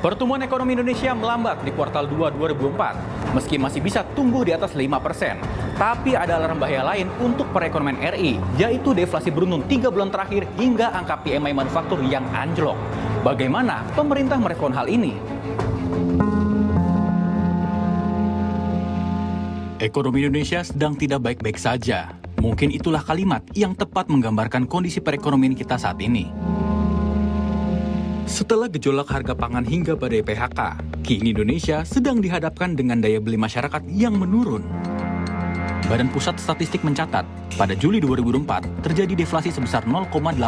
Pertumbuhan ekonomi Indonesia melambat di kuartal 2 2004, meski masih bisa tumbuh di atas 5%. Tapi ada alarm bahaya lain untuk perekonomian RI, yaitu deflasi beruntun 3 bulan terakhir hingga angka PMI manufaktur yang anjlok. Bagaimana pemerintah merespon hal ini? Ekonomi Indonesia sedang tidak baik-baik saja. Mungkin itulah kalimat yang tepat menggambarkan kondisi perekonomian kita saat ini. Setelah gejolak harga pangan hingga badai PHK, kini Indonesia sedang dihadapkan dengan daya beli masyarakat yang menurun. Badan Pusat Statistik mencatat, pada Juli 2004 terjadi deflasi sebesar 0,18%.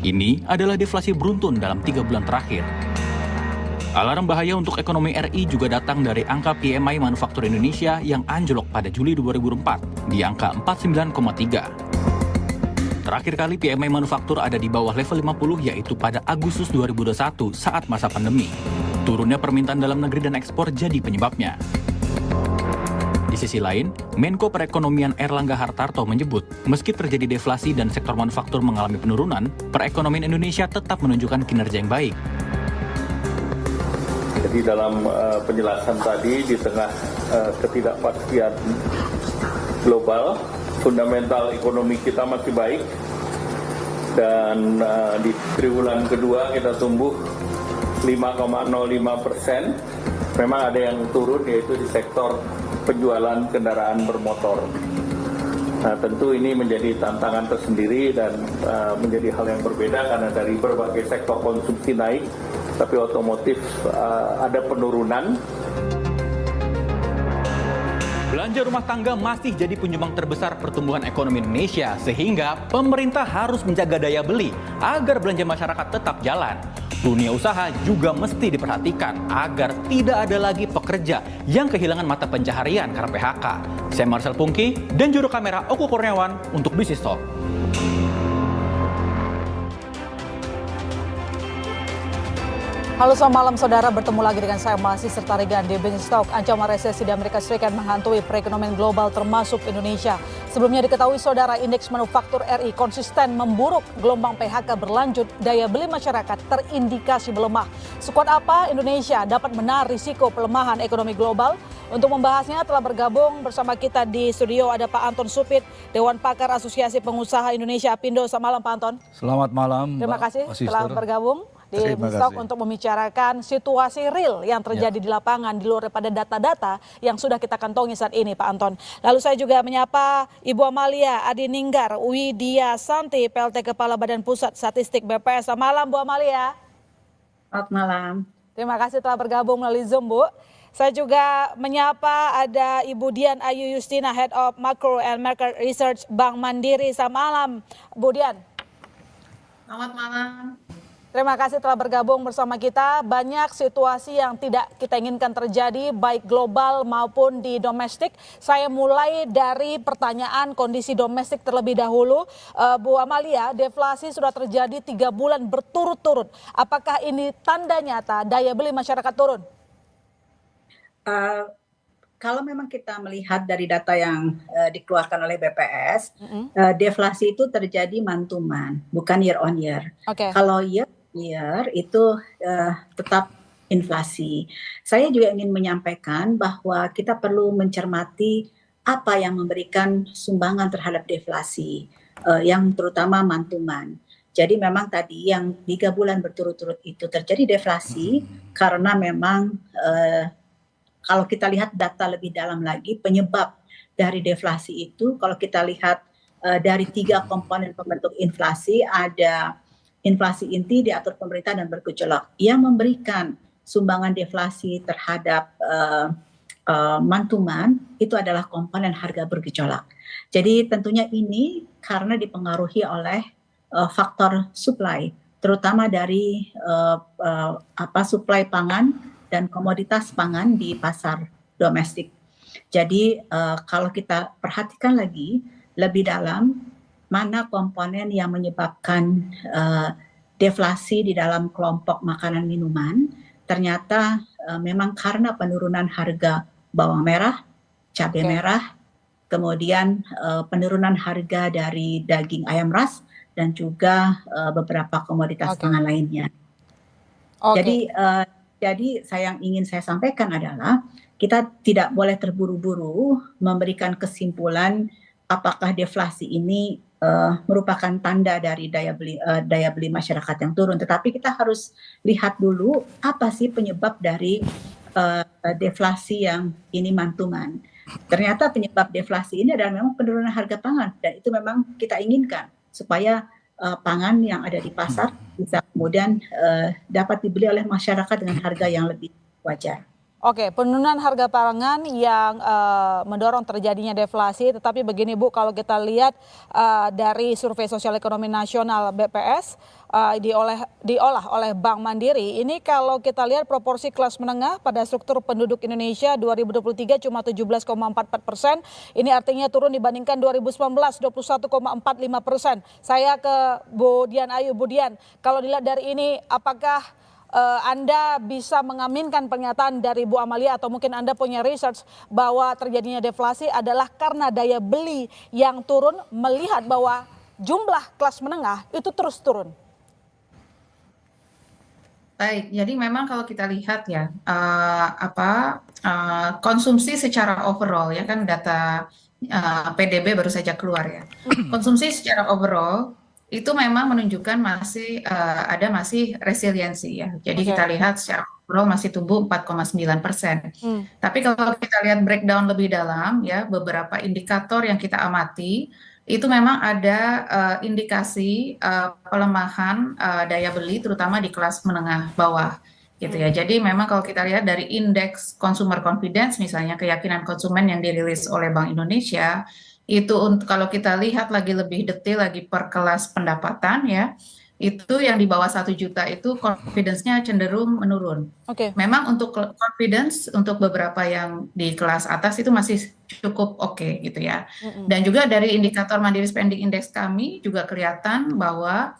Ini adalah deflasi beruntun dalam 3 bulan terakhir. Alarm bahaya untuk ekonomi RI juga datang dari angka PMI manufaktur Indonesia yang anjlok pada Juli 2004 di angka 49,3. Terakhir kali PMI manufaktur ada di bawah level 50 yaitu pada Agustus 2021 saat masa pandemi. Turunnya permintaan dalam negeri dan ekspor jadi penyebabnya. Di sisi lain, Menko Perekonomian Erlangga Hartarto menyebut, meski terjadi deflasi dan sektor manufaktur mengalami penurunan, perekonomian Indonesia tetap menunjukkan kinerja yang baik. Jadi dalam penjelasan tadi, di tengah ketidakpastian global, fundamental ekonomi kita masih baik, dan di triwulan kedua kita tumbuh 5,05%. Memang ada yang turun, yaitu di sektor penjualan kendaraan bermotor. Nah, tentu ini menjadi tantangan tersendiri dan menjadi hal yang berbeda karena dari berbagai sektor konsumsi naik, tapi otomotif ada penurunan. Belanja rumah tangga masih jadi penyumbang terbesar pertumbuhan ekonomi Indonesia, sehingga pemerintah harus menjaga daya beli agar belanja masyarakat tetap jalan. Dunia usaha juga mesti diperhatikan agar tidak ada lagi pekerja yang kehilangan mata pencaharian karena PHK. Saya Marcel Pungki dan juru kamera Oku Kurniawan untuk Business Talk. Halo, selamat malam saudara, bertemu lagi dengan saya Masih serta Regan di Business Talk. Ancaman resesi di Amerika Serikat menghantui perekonomian global termasuk Indonesia. Sebelumnya diketahui saudara, indeks manufaktur RI konsisten memburuk, gelombang PHK berlanjut, daya beli masyarakat terindikasi melemah. Sekuat apa Indonesia dapat menahan risiko pelemahan ekonomi global? Untuk membahasnya telah bergabung bersama kita di studio ada Pak Anton Supit, Dewan Pakar Asosiasi Pengusaha Indonesia Apindo. Selamat malam Pak Anton. Selamat malam. Terima kasih telah bergabung di Business Talk untuk membicarakan situasi real yang terjadi di lapangan di luar daripada data-data yang sudah kita kantongi saat ini Pak Anton. Lalu saya juga menyapa Ibu Amalia Adininggar Widya Santi, PLT Kepala Badan Pusat Statistik BPS. Selamat malam Bu Amalia. Selamat malam. Terima kasih telah bergabung melalui Zoom Bu. Saya juga menyapa ada Ibu Dian Ayu Justina, Head of Macro and Market Research Bank Mandiri. Selamat malam Bu Dian. Selamat malam. Terima kasih telah bergabung bersama kita. Banyak situasi yang tidak kita inginkan terjadi baik global maupun di domestik. Saya mulai dari pertanyaan kondisi domestik terlebih dahulu. Bu Amalia, deflasi sudah terjadi 3 bulan berturut-turut. Apakah ini tanda nyata daya beli masyarakat turun? Kalau memang kita melihat dari data yang dikeluarkan oleh BPS, deflasi itu terjadi month to month, bukan year on year. Kalau year itu tetap inflasi. Saya juga ingin menyampaikan bahwa kita perlu mencermati apa yang memberikan sumbangan terhadap deflasi, yang terutama month to month. Jadi memang tadi yang 3 bulan berturut-turut itu terjadi deflasi karena memang kalau kita lihat data lebih dalam lagi, penyebab dari deflasi itu kalau kita lihat dari 3 komponen pembentuk inflasi, ada inflasi inti diatur pemerintah dan bergejolak. Yang memberikan sumbangan deflasi terhadap month to month itu adalah komponen harga bergejolak. Jadi tentunya ini karena dipengaruhi oleh faktor supply, terutama dari suplai pangan dan komoditas pangan di pasar domestik. Jadi kalau kita perhatikan lagi lebih dalam, mana komponen yang menyebabkan deflasi di dalam kelompok makanan minuman, ternyata memang karena penurunan harga bawang merah, cabai merah, kemudian penurunan harga dari daging ayam ras, dan juga beberapa komoditas pangan lainnya. Okay. Jadi yang ingin saya sampaikan adalah kita tidak boleh terburu-buru memberikan kesimpulan apakah deflasi ini merupakan tanda dari daya beli masyarakat yang turun. Tetapi kita harus lihat dulu apa sih penyebab dari deflasi yang ini mantuman. Ternyata penyebab deflasi ini adalah memang penurunan harga pangan, dan itu memang kita inginkan supaya pangan yang ada di pasar bisa kemudian dapat dibeli oleh masyarakat dengan harga yang lebih wajar. Oke, penurunan harga pangan yang mendorong terjadinya deflasi, tetapi begini Bu, kalau kita lihat dari Survei Sosial Ekonomi Nasional BPS diolah oleh Bank Mandiri, ini kalau kita lihat proporsi kelas menengah pada struktur penduduk Indonesia 2023 cuma 17,44%, ini artinya turun dibandingkan 2019 21,45%. Saya ke Bu Dian Ayu. Bu Dian, kalau dilihat dari ini, apakah Anda bisa mengaminkan pernyataan dari Bu Amalia atau mungkin Anda punya research bahwa terjadinya deflasi adalah karena daya beli yang turun, melihat bahwa jumlah kelas menengah itu terus turun? Baik, jadi memang kalau kita lihat ya konsumsi secara overall ya kan data PDB baru saja keluar ya. Konsumsi secara overall itu memang menunjukkan masih resiliensi ya. Jadi kita lihat secara overall masih tumbuh 4,9%. Tapi kalau kita lihat breakdown lebih dalam ya, beberapa indikator yang kita amati itu memang ada indikasi pelemahan daya beli terutama di kelas menengah bawah gitu ya. Jadi memang kalau kita lihat dari indeks consumer confidence misalnya, keyakinan konsumen yang dirilis oleh Bank Indonesia, itu kalau kita lihat lagi lebih detail lagi per kelas pendapatan ya, itu yang di bawah 1 juta itu confidence-nya cenderung menurun. Memang untuk confidence untuk beberapa yang di kelas atas itu masih cukup oke gitu ya. Dan juga dari indikator Mandiri Spending Index kami juga kelihatan bahwa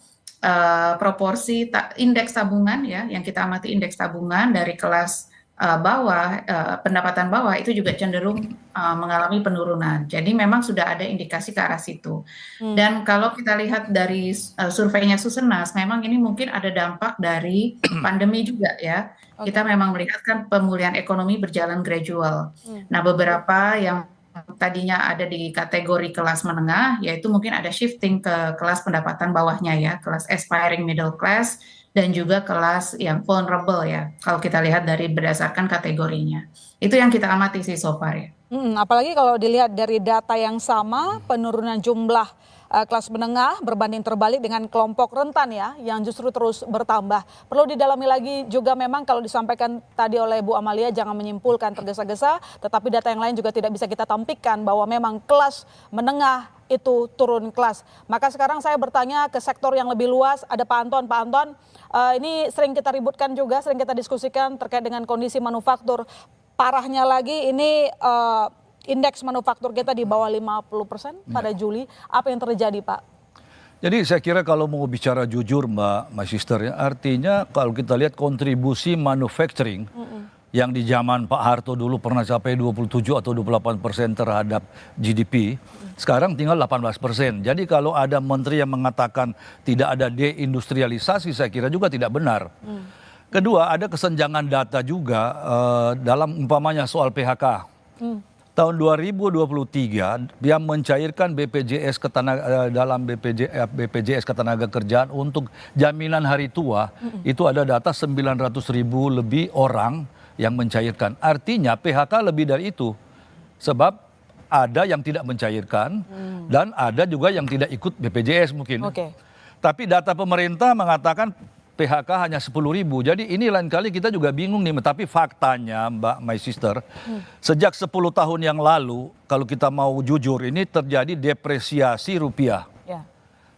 proporsi indeks tabungan ya, yang kita amati indeks tabungan dari kelas bawah, pendapatan bawah itu juga cenderung mengalami penurunan. Jadi memang sudah ada indikasi ke arah situ. Dan kalau kita lihat dari surveinya Susenas, memang ini mungkin ada dampak dari pandemi juga ya. Kita memang melihat kan pemulihan ekonomi berjalan gradual. Nah, beberapa yang tadinya ada di kategori kelas menengah, yaitu mungkin ada shifting ke kelas pendapatan bawahnya ya, kelas aspiring middle class, dan juga kelas yang vulnerable ya, kalau kita lihat dari berdasarkan kategorinya. Itu yang kita amati sih so far ya. Apalagi kalau dilihat dari data yang sama, penurunan jumlah kelas menengah berbanding terbalik dengan kelompok rentan ya, yang justru terus bertambah. Perlu didalami lagi juga, memang kalau disampaikan tadi oleh Bu Amalia, jangan menyimpulkan tergesa-gesa, tetapi data yang lain juga tidak bisa kita tampilkan bahwa memang kelas menengah itu turun kelas. Maka sekarang saya bertanya ke sektor yang lebih luas, ada Pak Anton. Pak Anton, ini sering kita ributkan juga, sering kita diskusikan terkait dengan kondisi manufaktur. Parahnya lagi ini indeks manufaktur kita di bawah 50% pada Juli. Apa yang terjadi, Pak? Jadi saya kira kalau mau bicara jujur Mbak Sister ya, artinya kalau kita lihat kontribusi manufacturing yang di zaman Pak Harto dulu pernah capai 27 atau 28% terhadap GDP, sekarang tinggal 18%. Jadi kalau ada menteri yang mengatakan tidak ada deindustrialisasi, saya kira juga tidak benar. Kedua, ada kesenjangan data juga dalam umpamanya soal PHK. Tahun 2023 dia mencairkan BPJS dalam BPJS Ketenagakerjaan untuk jaminan hari tua, itu ada data 900.000 lebih orang yang mencairkan. Artinya PHK lebih dari itu. Sebab ada yang tidak mencairkan dan ada juga yang tidak ikut BPJS mungkin. Tapi data pemerintah mengatakan PHK hanya 10.000. Jadi ini lain kali kita juga bingung nih. Tapi faktanya Mbak My Sister, sejak 10 tahun yang lalu, kalau kita mau jujur, ini terjadi depresiasi rupiah.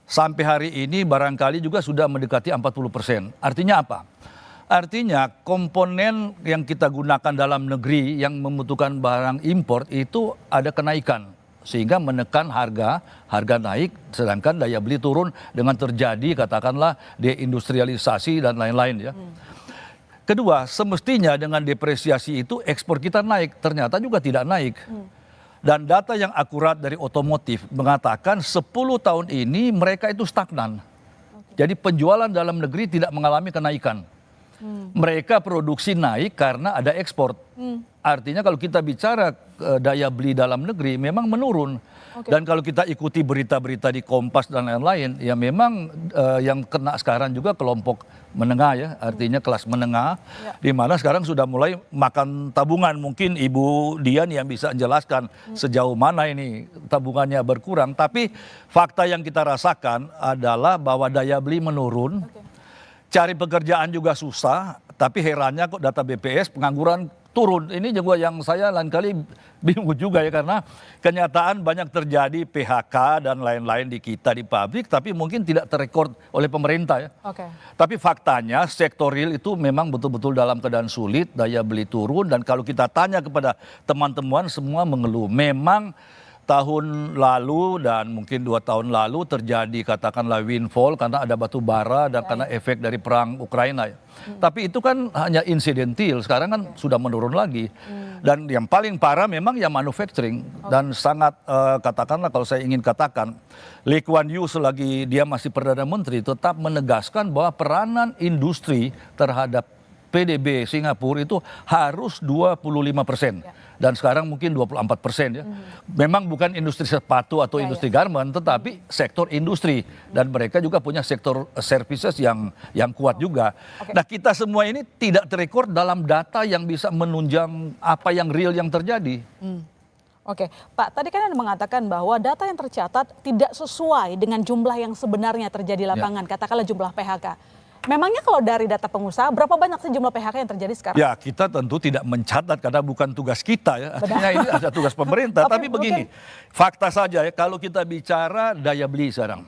Sampai hari ini barangkali juga sudah mendekati 40%. Artinya apa? Artinya komponen yang kita gunakan dalam negeri yang membutuhkan barang impor itu ada kenaikan. Sehingga menekan harga naik, sedangkan daya beli turun dengan terjadi katakanlah deindustrialisasi dan lain-lain ya. Kedua, semestinya dengan depresiasi itu ekspor kita naik, ternyata juga tidak naik. Dan data yang akurat dari otomotif mengatakan 10 tahun ini mereka itu stagnan. Jadi penjualan dalam negeri tidak mengalami kenaikan. Mereka produksi naik karena ada ekspor. Artinya kalau kita bicara daya beli dalam negeri memang menurun. Dan kalau kita ikuti berita-berita di Kompas dan lain-lain, ya memang yang kena sekarang juga kelompok menengah ya, artinya kelas menengah, di mana sekarang sudah mulai makan tabungan. Mungkin Ibu Dian yang bisa menjelaskan sejauh mana ini tabungannya berkurang. Tapi fakta yang kita rasakan adalah bahwa daya beli menurun, cari pekerjaan juga susah, tapi herannya kok data BPS pengangguran turun. Ini juga yang saya lain kali bingung juga ya, karena kenyataan banyak terjadi PHK dan lain-lain di kita di pabrik, tapi mungkin tidak terrekord oleh pemerintah ya. Tapi faktanya sektor real itu memang betul-betul dalam keadaan sulit, daya beli turun, dan kalau kita tanya kepada teman-teman semua mengeluh. Memang tahun lalu dan mungkin 2 tahun lalu terjadi katakanlah windfall karena ada batu bara dan karena efek dari perang Ukraina ya. Tapi itu kan hanya insidentil, sekarang kan sudah menurun lagi. Dan yang paling parah memang yang manufacturing. Dan sangat katakanlah kalau saya ingin katakan, Lee Kuan Yew selagi dia masih Perdana Menteri tetap menegaskan bahwa peranan industri terhadap PDB Singapura itu harus 25%. Dan sekarang mungkin 24% ya. Memang bukan industri sepatu atau industri garment, tetapi sektor industri. Dan mereka juga punya sektor services yang kuat juga. Nah, kita semua ini tidak terekor dalam data yang bisa menunjang apa yang real yang terjadi. Oke, Pak, tadi kan Anda mengatakan bahwa data yang tercatat tidak sesuai dengan jumlah yang sebenarnya terjadi di lapangan, katakanlah jumlah PHK. Memangnya kalau dari data pengusaha, berapa banyak sih jumlah PHK yang terjadi sekarang? Ya, kita tentu tidak mencatat karena bukan tugas kita ya. Artinya ini ada tugas pemerintah. Tapi begini, fakta saja ya, kalau kita bicara daya beli sekarang.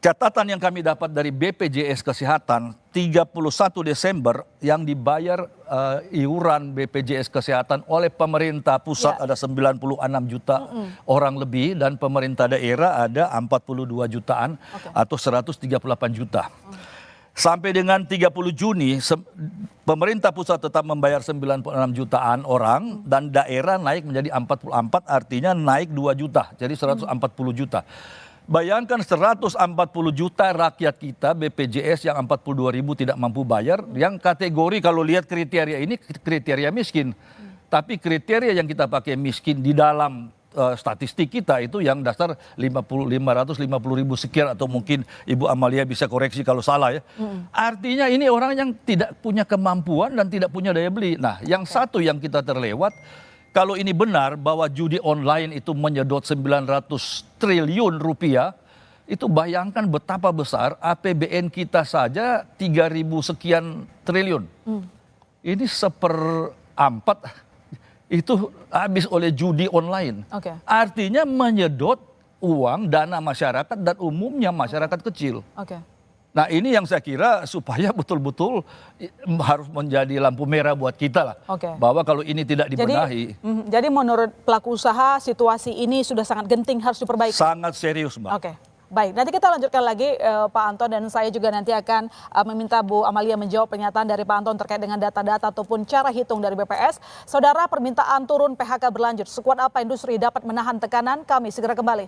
Catatan yang kami dapat dari BPJS Kesehatan, 31 Desember yang dibayar iuran BPJS Kesehatan oleh pemerintah pusat ada 96 juta orang lebih, dan pemerintah daerah ada 42 jutaan atau 138 juta. Sampai dengan 30 Juni, pemerintah pusat tetap membayar 96 jutaan orang dan daerah naik menjadi 44, artinya naik 2 juta, jadi 140 juta. Bayangkan 140 juta rakyat kita BPJS yang 42 ribu tidak mampu bayar, yang kategori kalau lihat kriteria ini kriteria miskin. Tapi kriteria yang kita pakai miskin di dalam statistik kita itu yang dasar 550 ribu sekian, atau mungkin Ibu Amalia bisa koreksi kalau salah ya. Artinya ini orang yang tidak punya kemampuan dan tidak punya daya beli. Nah, yang satu yang kita terlewat, kalau ini benar bahwa judi online itu menyedot 900 triliun rupiah, itu bayangkan betapa besar APBN kita saja 3.000 sekian triliun. Ini 1/4 itu habis oleh judi online. Artinya menyedot uang, dana masyarakat dan umumnya masyarakat kecil. Nah, ini yang saya kira supaya betul-betul harus menjadi lampu merah buat kita lah. Bahwa kalau ini tidak dibenahi. Jadi menurut pelaku usaha situasi ini sudah sangat genting, harus diperbaiki. Sangat serius, Mbak. Baik, nanti kita lanjutkan lagi Pak Anton, dan saya juga nanti akan meminta Bu Amalia menjawab pernyataan dari Pak Anton terkait dengan data-data ataupun cara hitung dari BPS. Saudara, permintaan turun PHK berlanjut. Sekuat apa industri dapat menahan tekanan? Kami segera kembali.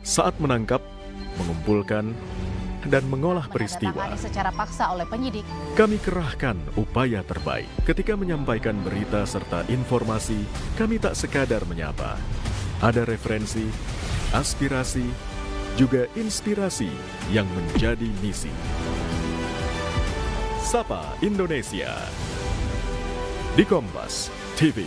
Saat menangkap, mengumpulkan, dan mengolah peristiwa, secara paksa oleh penyidik. Kami kerahkan upaya terbaik. Ketika menyampaikan berita serta informasi, kami tak sekadar menyapa. Ada referensi, aspirasi, juga inspirasi yang menjadi misi. Sapa Indonesia di Kompas TV.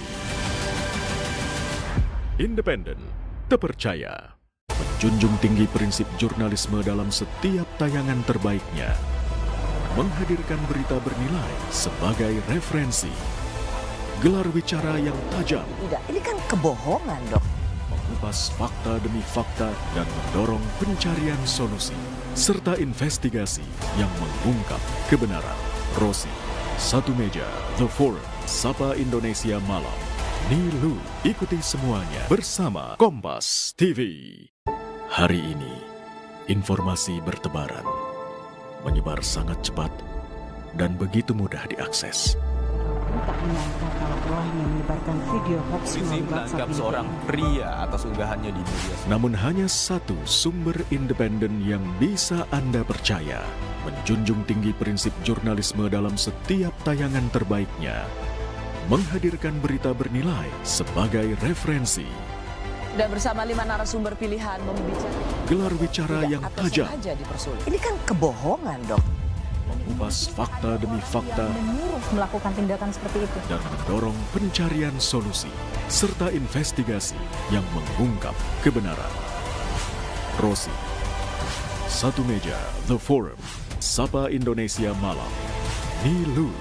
Independen, terpercaya. Menjunjung tinggi prinsip jurnalisme dalam setiap tayangan terbaiknya. Menghadirkan berita bernilai sebagai referensi. Gelar bicara yang tajam. Tidak, ini kan kebohongan, Dok. Mengupas fakta demi fakta dan mendorong pencarian solusi. Serta investigasi yang mengungkap kebenaran. Rosi, Satu Meja, The Forum, Sapa Indonesia Malam. Nilu, ikuti semuanya bersama Kompas TV. Hari ini, informasi bertebaran, menyebar sangat cepat dan begitu mudah diakses. tak menyangka kalau ulahnya menyebarkan video hoax melalui WhatsApp ini. Seorang pria atas unggahannya di media sosial. Namun hanya satu sumber independen yang bisa Anda percaya, menjunjung tinggi prinsip jurnalisme dalam setiap tayangan terbaiknya, menghadirkan berita bernilai sebagai referensi. Dan bersama 5 narasumber pilihan membicarakan Gelar bicara yang tajam. Ini kan kebohongan, Dok. Mengupas fakta demi fakta Yang menyuruh melakukan tindakan seperti itu. dan mendorong pencarian solusi serta investigasi yang mengungkap kebenaran. Rosi, Satu Meja, The Forum, Sapa Indonesia Malam, Nilu,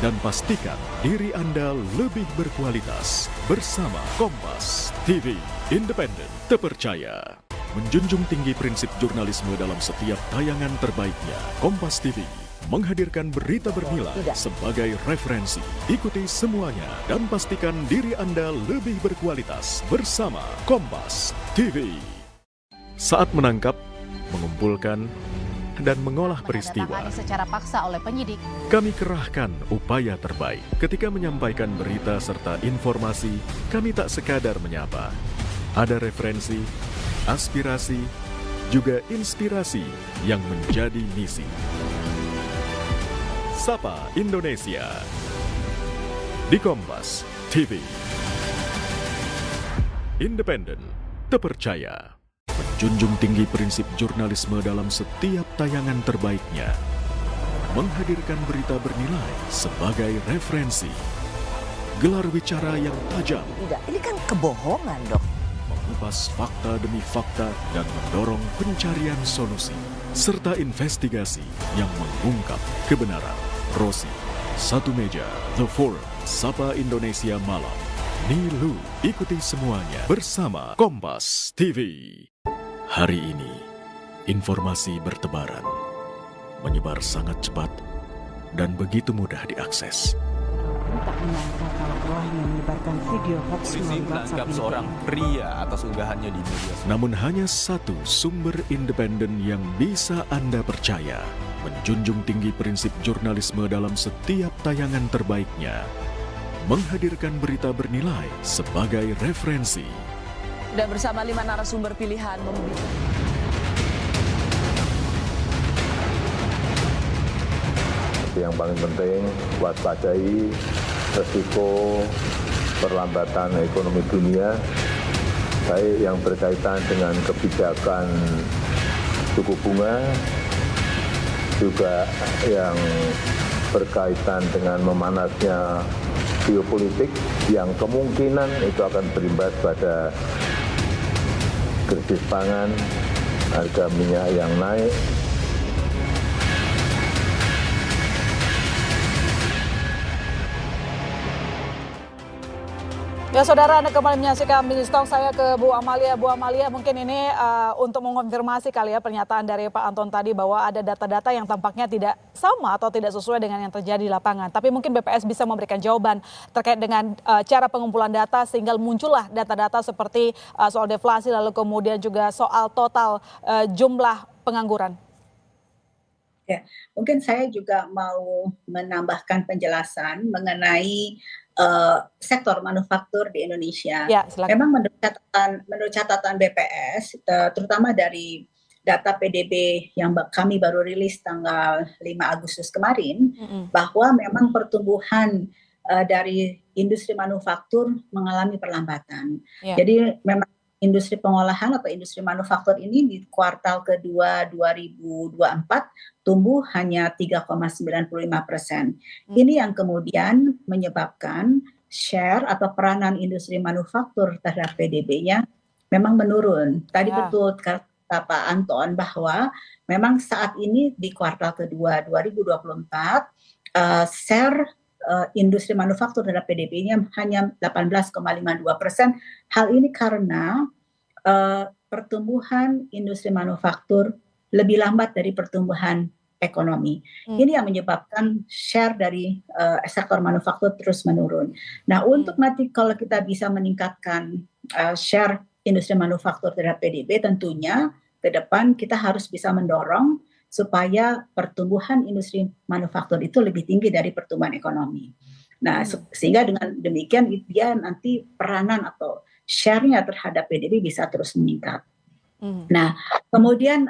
dan pastikan diri Anda lebih berkualitas bersama Kompas TV, independen, terpercaya. Menjunjung tinggi prinsip jurnalisme dalam setiap tayangan terbaiknya, Kompas TV menghadirkan berita bernilai sebagai referensi. Ikuti semuanya dan pastikan diri Anda lebih berkualitas bersama Kompas TV. Saat menangkap, mengumpulkan, dan mengolah peristiwa, Menandatangani secara paksa oleh penyidik. kami kerahkan upaya terbaik. Ketika menyampaikan berita serta informasi, kami tak sekadar menyapa. Ada referensi, aspirasi, juga inspirasi yang menjadi misi. Sapa Indonesia di Kompas TV. Independen, terpercaya. Menjunjung tinggi prinsip jurnalisme dalam setiap tayangan terbaiknya. Menghadirkan berita bernilai sebagai referensi. Gelar bicara yang tajam. Tidak, ini kan kebohongan, Dok. Mengupas fakta demi fakta dan mendorong pencarian solusi serta investigasi yang mengungkap kebenaran. Rosi, Satu Meja, The Forum, Sapa Indonesia Malam, Nilu. Ikuti semuanya bersama Kompas TV. Hari ini, informasi bertebaran, menyebar sangat cepat dan begitu mudah diakses. Tak menyangka kalau ulahnya menyebarkan video hoax melalui WhatsApp ini. Seorang pria atas unggahannya di media sosial. Namun hanya satu sumber independen yang bisa Anda percaya, menjunjung tinggi prinsip jurnalisme dalam setiap tayangan terbaiknya, menghadirkan berita bernilai sebagai referensi. Dan bersama 5 narasumber pilihan membicarakan. Yang paling penting, waspadai resiko perlambatan ekonomi dunia, baik yang berkaitan dengan kebijakan suku bunga, juga yang berkaitan dengan memanasnya geopolitik, yang kemungkinan itu akan berimbas pada krisis pangan, harga minyak yang naik. Ya saudara, Anda kembali menyaksikan Business Talk. Saya ke Bu Amalia. Bu Amalia, mungkin ini untuk mengonfirmasi kali ya pernyataan dari Pak Anton tadi bahwa ada data-data yang tampaknya tidak sama atau tidak sesuai dengan yang terjadi di lapangan. Tapi mungkin BPS bisa memberikan jawaban terkait dengan cara pengumpulan data sehingga muncullah data-data seperti soal deflasi, lalu kemudian juga soal total jumlah pengangguran. Ya, mungkin saya juga mau menambahkan penjelasan mengenai sektor manufaktur di Indonesia. Ya, silakan. Memang menurut catatan BPS, terutama dari data PDB yang kami baru rilis tanggal 5 Agustus kemarin, bahwa memang pertumbuhan dari industri manufaktur mengalami perlambatan. Ya. Jadi memang industri pengolahan atau industri manufaktur ini di kuartal kedua 2024 tumbuh hanya 3,95%. Ini yang kemudian menyebabkan share atau peranan industri manufaktur terhadap PDB-nya memang menurun. Tadi betul kata Pak Anton bahwa memang saat ini di kuartal kedua 2024 share industri manufaktur terhadap PDB-nya hanya 18,52%. Hal ini karena pertumbuhan industri manufaktur lebih lambat dari pertumbuhan ekonomi. Ini yang menyebabkan share dari sektor manufaktur terus menurun. Nah, untuk nanti kalau kita bisa meningkatkan share industri manufaktur terhadap PDB, tentunya ke depan kita harus bisa mendorong supaya pertumbuhan industri manufaktur itu lebih tinggi dari pertumbuhan ekonomi. Nah, sehingga dengan demikian dia nanti peranan atau share-nya terhadap PDB bisa terus meningkat. Nah, kemudian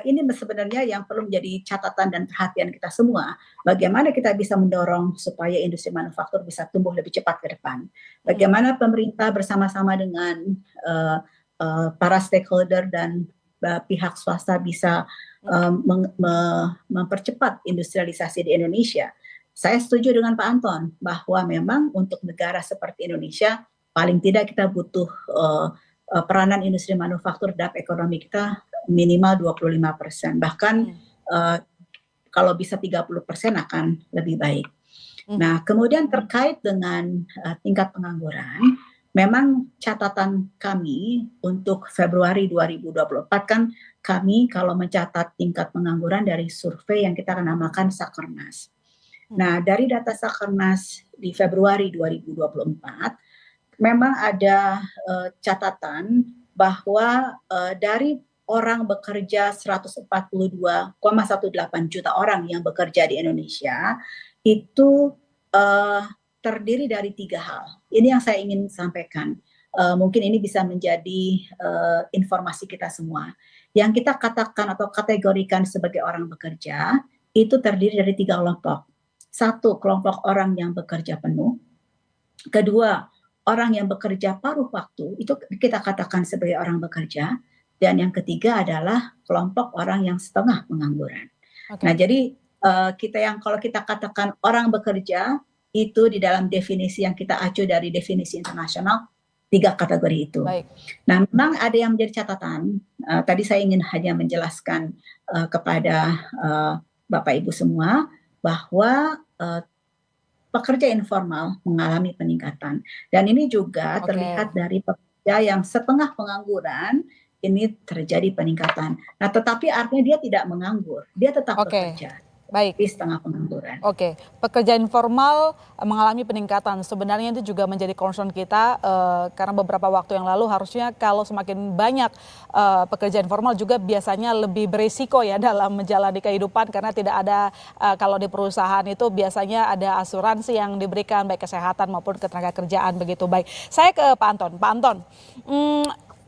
ini sebenarnya yang perlu menjadi catatan dan perhatian kita semua. Bagaimana kita bisa mendorong supaya industri manufaktur bisa tumbuh lebih cepat ke depan. Bagaimana pemerintah bersama-sama dengan para stakeholder dan pihak swasta bisa mempercepat industrialisasi di Indonesia. Saya setuju dengan Pak Anton bahwa memang untuk negara seperti Indonesia paling tidak kita butuh peranan industri manufaktur terhadap ekonomi kita minimal 25%. Bahkan kalau bisa 30% akan lebih baik. Nah, kemudian terkait dengan tingkat pengangguran, memang catatan kami untuk Februari 2024 kan kami kalau mencatat tingkat pengangguran dari survei yang kita namakan Sakernas. Nah, dari data Sakernas di Februari 2024, memang ada catatan bahwa dari orang bekerja 142,18 juta orang yang bekerja di Indonesia, itu terdiri dari 3 hal. Ini yang saya ingin sampaikan. Mungkin ini bisa menjadi informasi kita semua. Yang kita katakan atau kategorikan sebagai orang bekerja, itu terdiri dari 3 kelompok. 1, kelompok orang yang bekerja penuh. Kedua, orang yang bekerja paruh waktu, itu kita katakan sebagai orang bekerja. Dan yang ketiga adalah kelompok orang yang setengah pengangguran. Nah, jadi kalau kita katakan orang bekerja, itu di dalam definisi yang kita acu dari definisi internasional, 3 kategori itu. Baik. Nah, memang ada yang menjadi catatan. Tadi saya ingin hanya menjelaskan kepada Bapak Ibu semua bahwa pekerja informal mengalami peningkatan. Dan ini juga terlihat dari pekerja yang setengah pengangguran, ini terjadi peningkatan. Nah, tetapi artinya dia tidak menganggur, dia tetap bekerja. Baik. Di setengah pengangguran. Pekerja informal mengalami peningkatan. Sebenarnya itu juga menjadi concern kita karena beberapa waktu yang lalu harusnya kalau semakin banyak pekerja informal juga biasanya lebih berisiko ya dalam menjalani kehidupan karena tidak ada kalau di perusahaan itu biasanya ada asuransi yang diberikan baik kesehatan maupun ketenaga kerjaan begitu. Baik, saya ke Pak Anton. Pak Anton,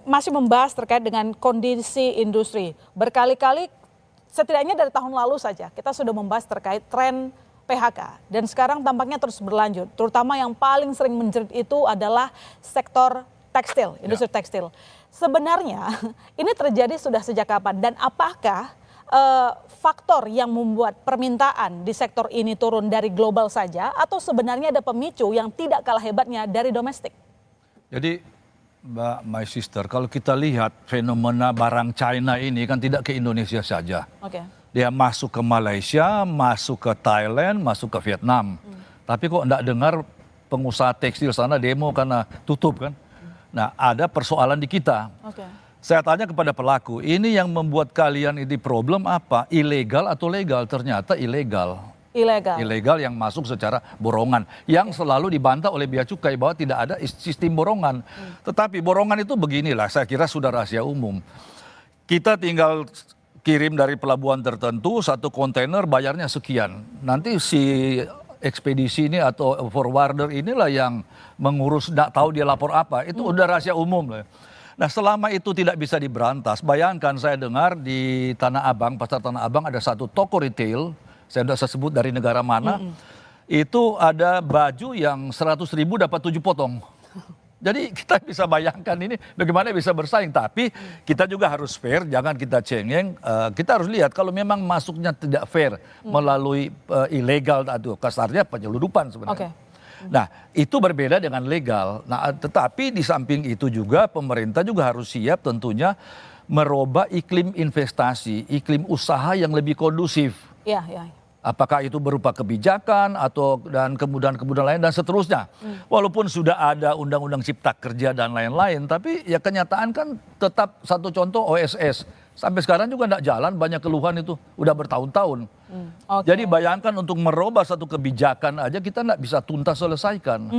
masih membahas terkait dengan kondisi industri. Berkali-kali setidaknya dari tahun lalu saja kita sudah membahas terkait tren PHK dan sekarang tampaknya terus berlanjut. Terutama yang paling sering menjerit itu adalah sektor tekstil, industri tekstil. Sebenarnya ini terjadi sudah sejak kapan dan apakah faktor yang membuat permintaan di sektor ini turun dari global saja atau sebenarnya ada pemicu yang tidak kalah hebatnya dari domestik? Jadi Mbak, my sister, kalau kita lihat fenomena barang China ini kan tidak ke Indonesia saja. Dia masuk ke Malaysia, masuk ke Thailand, masuk ke Vietnam. Tapi kok enggak dengar pengusaha tekstil sana demo karena tutup kan? Nah, ada persoalan di kita. Saya tanya kepada pelaku, ini yang membuat kalian ini problem apa? Ilegal atau legal? Ternyata ilegal. Ilegal yang masuk secara borongan, yang selalu dibantah oleh bea cukai bahwa tidak ada sistem borongan. Tetapi borongan itu beginilah, saya kira sudah rahasia umum. Kita tinggal kirim dari pelabuhan tertentu, 1 kontainer bayarnya sekian. Nanti si ekspedisi ini atau forwarder inilah yang mengurus, tidak tahu dia lapor apa. Itu udah rahasia umum lah. Nah, selama itu tidak bisa diberantas, bayangkan saya dengar di Tanah Abang, pasar Tanah Abang ada 1 toko retail, saya sudah sebut dari negara mana, itu ada baju yang 100.000 dapat 7 potong. Jadi kita bisa bayangkan ini bagaimana bisa bersaing. Tapi kita juga harus fair, jangan kita cengeng. Kita harus lihat kalau memang masuknya tidak fair melalui ilegal atau kasarnya penyeludupan sebenarnya. Nah, itu berbeda dengan legal. Nah, tetapi di samping itu juga pemerintah juga harus siap tentunya merubah iklim investasi, iklim usaha yang lebih kondusif. Apakah itu berupa kebijakan atau dan kemudahan-kemudahan lain dan seterusnya. Walaupun sudah ada undang-undang cipta kerja dan lain-lain, tapi ya kenyataan kan tetap satu contoh OSS. Sampai sekarang juga tidak jalan, banyak keluhan itu udah bertahun-tahun. Jadi bayangkan untuk merubah satu kebijakan aja kita tidak bisa tuntas selesaikan.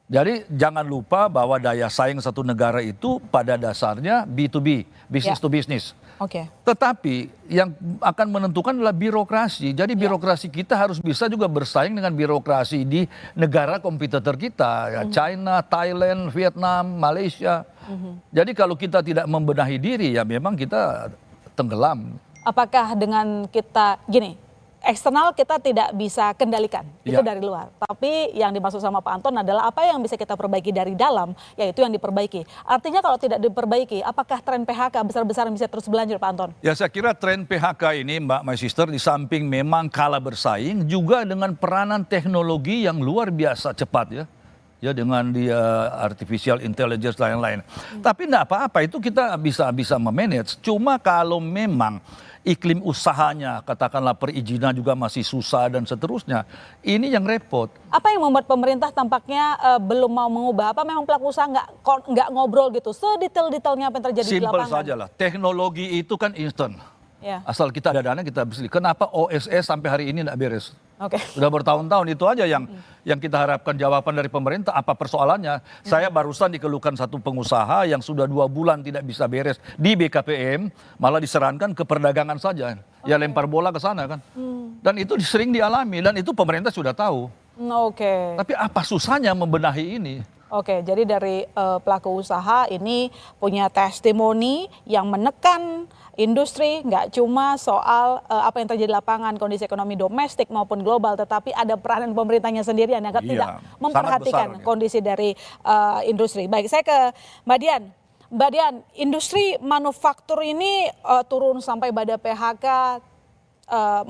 Jadi jangan lupa bahwa daya saing satu negara itu pada dasarnya B2B, business to business. Tetapi yang akan menentukan adalah birokrasi. Jadi birokrasi kita harus bisa juga bersaing dengan birokrasi di negara kompetitor kita, ya, China, Thailand, Vietnam, Malaysia. Jadi kalau kita tidak membenahi diri, ya memang kita tenggelam. Apakah dengan kita gini? Eksternal kita tidak bisa kendalikan, itu dari luar. Tapi yang dimaksud sama Pak Anton adalah apa yang bisa kita perbaiki dari dalam, yaitu yang diperbaiki. Artinya kalau tidak diperbaiki, apakah tren PHK besar-besaran bisa terus berlanjut, Pak Anton? Ya, saya kira tren PHK ini, Mbak My Sister, di samping memang kalah bersaing, juga dengan peranan teknologi yang luar biasa cepat ya dengan dia artificial intelligence lain-lain. Tapi enggak apa-apa, itu kita bisa memanage. Cuma kalau memang iklim usahanya, katakanlah perizinan juga masih susah dan seterusnya, ini yang repot. Apa yang membuat pemerintah tampaknya belum mau mengubah? Apa memang pelaku usaha nggak ngobrol gitu, sedetail-detailnya apa yang terjadi di lapangan? Simpel saja lah, teknologi itu kan instan. Asal kita ada dana kita beli. Kenapa OSS sampai hari ini nggak beres? Sudah bertahun-tahun, itu aja yang kita harapkan jawaban dari pemerintah. Apa persoalannya? Saya barusan dikeluhkan satu pengusaha yang sudah 2 bulan tidak bisa beres di BKPM, malah disarankan ke perdagangan saja. Ya lempar bola ke sana kan. Dan itu sering dialami, dan itu pemerintah sudah tahu. Tapi apa susahnya membenahi ini? Jadi dari pelaku usaha ini punya testimoni yang menekan industri, nggak cuma soal apa yang terjadi di lapangan, kondisi ekonomi domestik maupun global, tetapi ada peranan pemerintahnya sendiri yang tidak memperhatikan kondisi dari industri. Baik, saya ke Mbak Dian. Mbak Dian, industri manufaktur ini turun sampai pada PHK,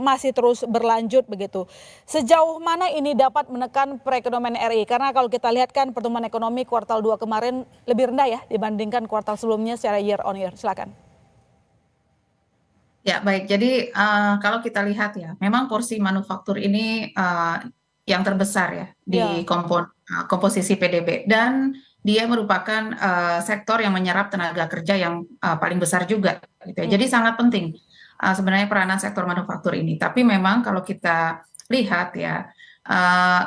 masih terus berlanjut begitu. Sejauh mana ini dapat menekan perekonomian RI? Karena kalau kita lihat kan pertumbuhan ekonomi kuartal 2 kemarin lebih rendah ya dibandingkan kuartal sebelumnya secara year on year. Silakan. Ya baik, jadi kalau kita lihat ya, memang porsi manufaktur ini yang terbesar ya di komposisi PDB, dan dia merupakan sektor yang menyerap tenaga kerja yang paling besar juga gitu ya. Jadi sangat penting sebenarnya peranan sektor manufaktur ini. Tapi memang kalau kita lihat ya,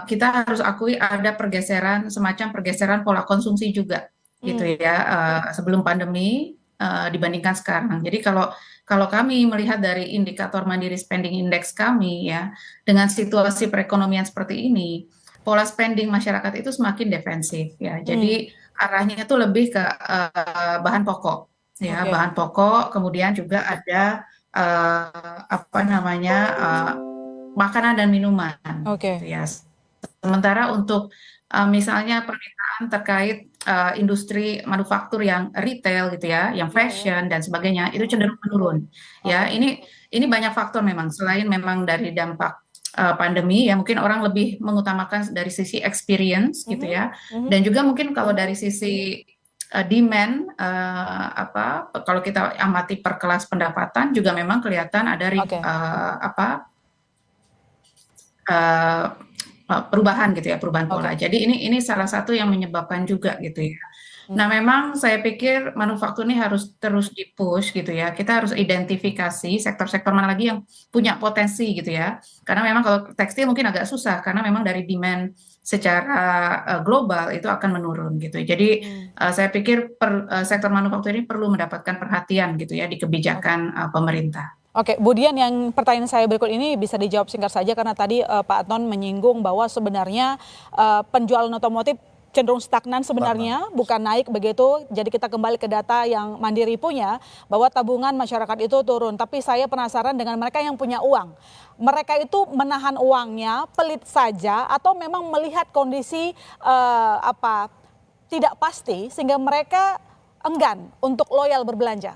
kita harus akui ada semacam pergeseran pola konsumsi juga gitu ya, sebelum pandemi dibandingkan sekarang. Jadi kalau kami melihat dari indikator Mandiri Spending Index kami ya, dengan situasi perekonomian seperti ini, pola spending masyarakat itu semakin defensif ya. Jadi arahnya itu lebih ke bahan pokok ya, bahan pokok, kemudian juga ada makanan dan minuman. Gitu ya. Sementara untuk misalnya permintaan terkait industri manufaktur yang retail gitu ya, yang fashion dan sebagainya, itu cenderung menurun. Ya, ini banyak faktor memang, selain memang dari dampak pandemi ya, mungkin orang lebih mengutamakan dari sisi experience gitu ya, dan juga mungkin kalau dari sisi demand, kalau kita amati per kelas pendapatan juga memang kelihatan ada perubahan gitu ya, perubahan pola. Jadi ini salah satu yang menyebabkan juga gitu ya. Nah memang saya pikir manufaktur ini harus terus di-push gitu ya. Kita harus identifikasi sektor-sektor mana lagi yang punya potensi gitu ya. Karena memang kalau tekstil mungkin agak susah, karena memang dari demand secara global itu akan menurun gitu. Jadi saya pikir sektor manufaktur ini perlu mendapatkan perhatian gitu ya di kebijakan pemerintah. Bu Dian, yang pertanyaan saya berikut ini bisa dijawab singkat saja, karena tadi Pak Anton menyinggung bahwa sebenarnya penjualan otomotif cenderung stagnan sebenarnya, bukan naik begitu. Jadi kita kembali ke data yang Mandiri punya, bahwa tabungan masyarakat itu turun. Tapi saya penasaran dengan mereka yang punya uang. Mereka itu menahan uangnya, pelit saja, atau memang melihat kondisi tidak pasti sehingga mereka enggan untuk loyal berbelanja?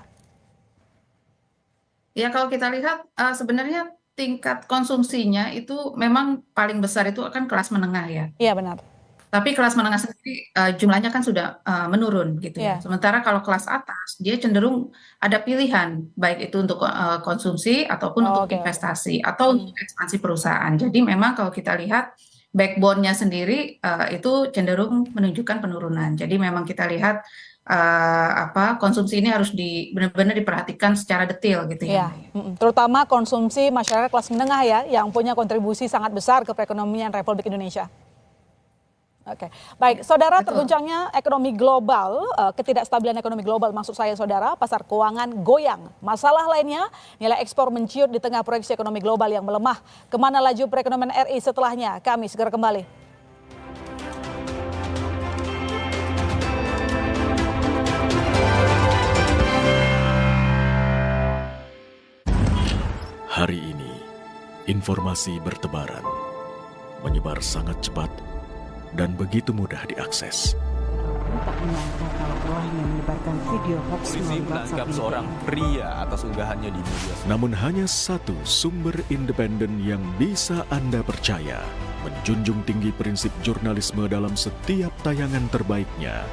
Ya kalau kita lihat sebenarnya tingkat konsumsinya itu memang paling besar itu akan kelas menengah ya. Iya benar. Tapi kelas menengah sendiri jumlahnya kan sudah menurun gitu ya. Sementara kalau kelas atas dia cenderung ada pilihan, baik itu untuk konsumsi ataupun untuk investasi atau untuk ekspansi perusahaan. Jadi memang kalau kita lihat backbone-nya sendiri itu cenderung menunjukkan penurunan. Jadi memang kita lihat konsumsi ini harus benar-benar diperhatikan secara detail gitu ya. Terutama konsumsi masyarakat kelas menengah ya, yang punya kontribusi sangat besar ke perekonomian Republik Indonesia. Oke, baik, saudara, terguncangnya ekonomi global, ketidakstabilan ekonomi global maksud saya saudara, pasar keuangan goyang. Masalah lainnya, nilai ekspor menciut di tengah proyeksi ekonomi global yang melemah. Kemana laju perekonomian RI setelahnya? Kami segera kembali. Hari ini, informasi bertebaran, menyebar sangat cepat, dan begitu mudah diakses. Tak menyangka kalau ulahnya menyebarkan video hoax Polisi menangkap seorang pria atas unggahannya di media sosial. Namun hanya satu sumber independen yang bisa Anda percaya, menjunjung tinggi prinsip jurnalisme dalam setiap tayangan terbaiknya,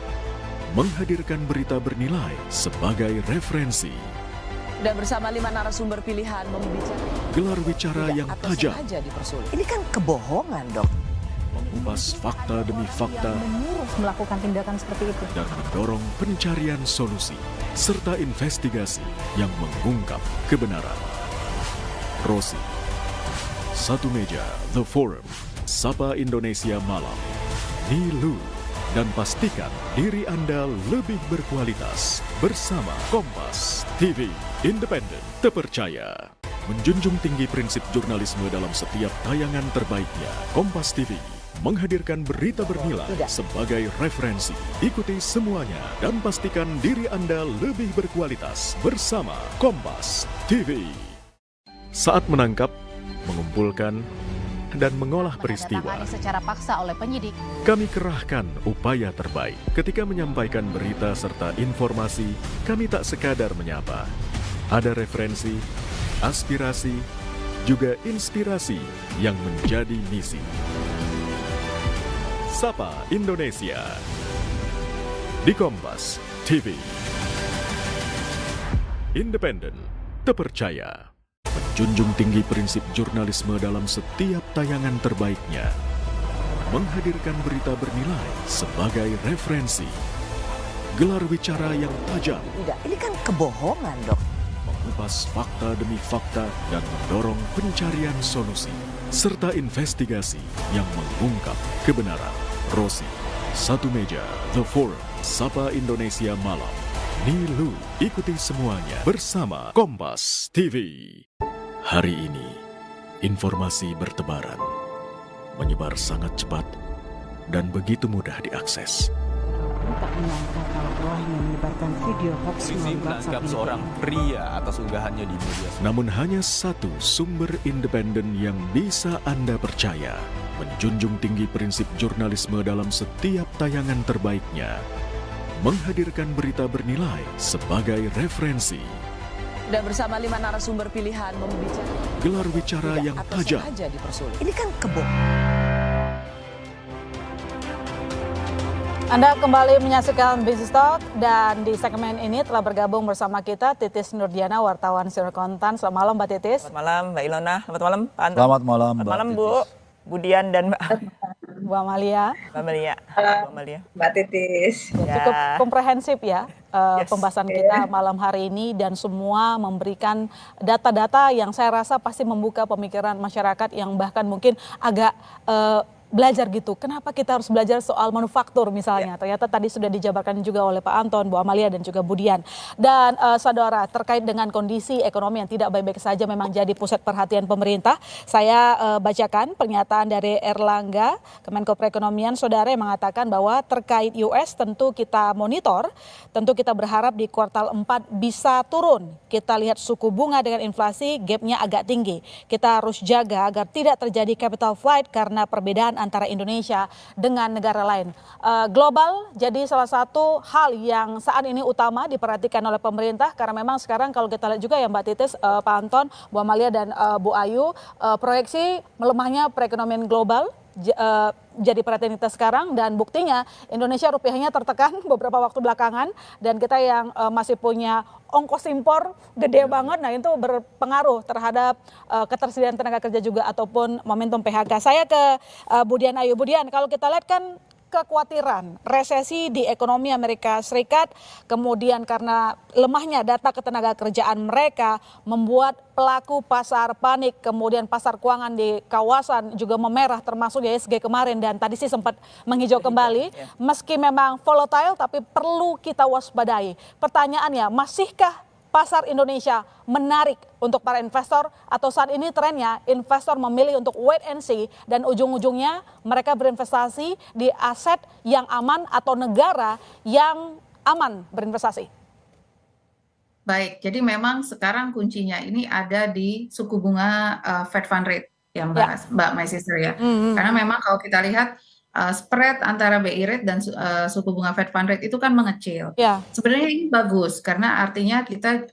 menghadirkan berita bernilai sebagai referensi. Dan bersama 5 narasumber pilihan membicarakan Gelar bicara yang tajam. Ini kan kebohongan, Dok. Mengupas fakta demi fakta Menyuruh melakukan tindakan seperti itu. dan mendorong pencarian solusi serta investigasi yang mengungkap kebenaran. Rosi, Satu Meja, The Forum, Sapa Indonesia Malam, Nilu, dan pastikan diri Anda lebih berkualitas bersama Kompas TV, independen, terpercaya. Menjunjung tinggi prinsip jurnalisme dalam setiap tayangan terbaiknya, Kompas TV menghadirkan berita bernilai sebagai referensi. Ikuti semuanya dan pastikan diri Anda lebih berkualitas bersama Kompas TV. Saat menangkap, mengumpulkan, dan mengolah peristiwa, secara paksa oleh penyidik. kami kerahkan upaya terbaik. Ketika menyampaikan berita serta informasi, kami tak sekadar menyapa. Ada referensi, aspirasi, juga inspirasi yang menjadi misi. Sapa Indonesia di Kompas TV. Independen, terpercaya. Menjunjung tinggi prinsip jurnalisme dalam setiap tayangan terbaiknya. Menghadirkan berita bernilai sebagai referensi. Gelar bicara yang tajam. Tidak, ini kan kebohongan, Dok. Mengupas fakta demi fakta dan mendorong pencarian solusi serta investigasi yang mengungkap kebenaran. Rosi, Satu Meja, The Forum, Sapa Indonesia Malam, Nilu. Ikuti semuanya bersama Kompas TV. Hari ini, informasi bertebaran, menyebar sangat cepat, dan begitu mudah diakses. Tak menyangka kalau ulahnya menyebarkan video hoax Polisi menangkap seorang pria atas unggahannya di media sosial. Namun hanya satu sumber independen yang bisa Anda percaya, menjunjung tinggi prinsip jurnalisme dalam setiap tayangan terbaiknya, menghadirkan berita bernilai sebagai referensi. Dan bersama 5 narasumber pilihan membicarakan Gelar bicara yang tajam. Ini kan kebohongan. Anda kembali menyaksikan Business Talk dan di segmen ini telah bergabung bersama kita Titis Nurdiana, wartawan Senior Kontan. Selamat malam Mbak Titis. Selamat malam Mbak Ilona, selamat malam Pak Anton. Selamat malam Mbak. Selamat malam Bu Budian dan Bu Amalia. Mbak Titis. Ya. Cukup komprehensif ya pembahasan kita malam hari ini dan semua memberikan data-data yang saya rasa pasti membuka pemikiran masyarakat yang bahkan mungkin agak belajar gitu. Kenapa kita harus belajar soal manufaktur misalnya? Ternyata tadi sudah dijabarkan juga oleh Pak Anton, Bu Amalia dan juga Budian. Dan saudara, terkait dengan kondisi ekonomi yang tidak baik-baik saja memang jadi pusat perhatian pemerintah. Saya bacakan pernyataan dari Erlangga, Kemenko Perekonomian, saudara, yang mengatakan bahwa terkait US tentu kita monitor, tentu kita berharap di kuartal 4 bisa turun. Kita lihat suku bunga dengan inflasi gapnya agak tinggi. Kita harus jaga agar tidak terjadi capital flight karena perbedaan antara Indonesia dengan negara lain. Global jadi salah satu hal yang saat ini utama diperhatikan oleh pemerintah karena memang sekarang kalau kita lihat juga ya Mbak Titis, Pak Anton, Bu Amalia dan Bu Ayu, proyeksi melemahnya perekonomian global jadi perhatian kita sekarang dan buktinya Indonesia rupiahnya tertekan beberapa waktu belakangan dan kita yang masih punya ongkos impor gede banget, nah itu berpengaruh terhadap ketersediaan tenaga kerja juga ataupun momentum PHK. Saya ke Budian Ayu. Budian, kalau kita lihat kan kekhawatiran resesi di ekonomi Amerika Serikat, kemudian karena lemahnya data ketenaga kerjaan mereka membuat pelaku pasar panik, kemudian pasar keuangan di kawasan juga memerah termasuk IHSG kemarin, dan tadi sih sempat menghijau kembali. Meski memang volatile tapi perlu kita waspadai. Pertanyaannya, masihkah pasar Indonesia menarik untuk para investor, atau saat ini trennya investor memilih untuk wait and see dan ujung-ujungnya mereka berinvestasi di aset yang aman atau negara yang aman berinvestasi? Baik, jadi memang sekarang kuncinya ini ada di suku bunga Fed Fund Rate ya Mbak My Sister ya. Karena memang kalau kita lihat spread antara BI rate dan suku bunga Fed Fund Rate itu kan mengecil. Sebenarnya ini bagus karena artinya kita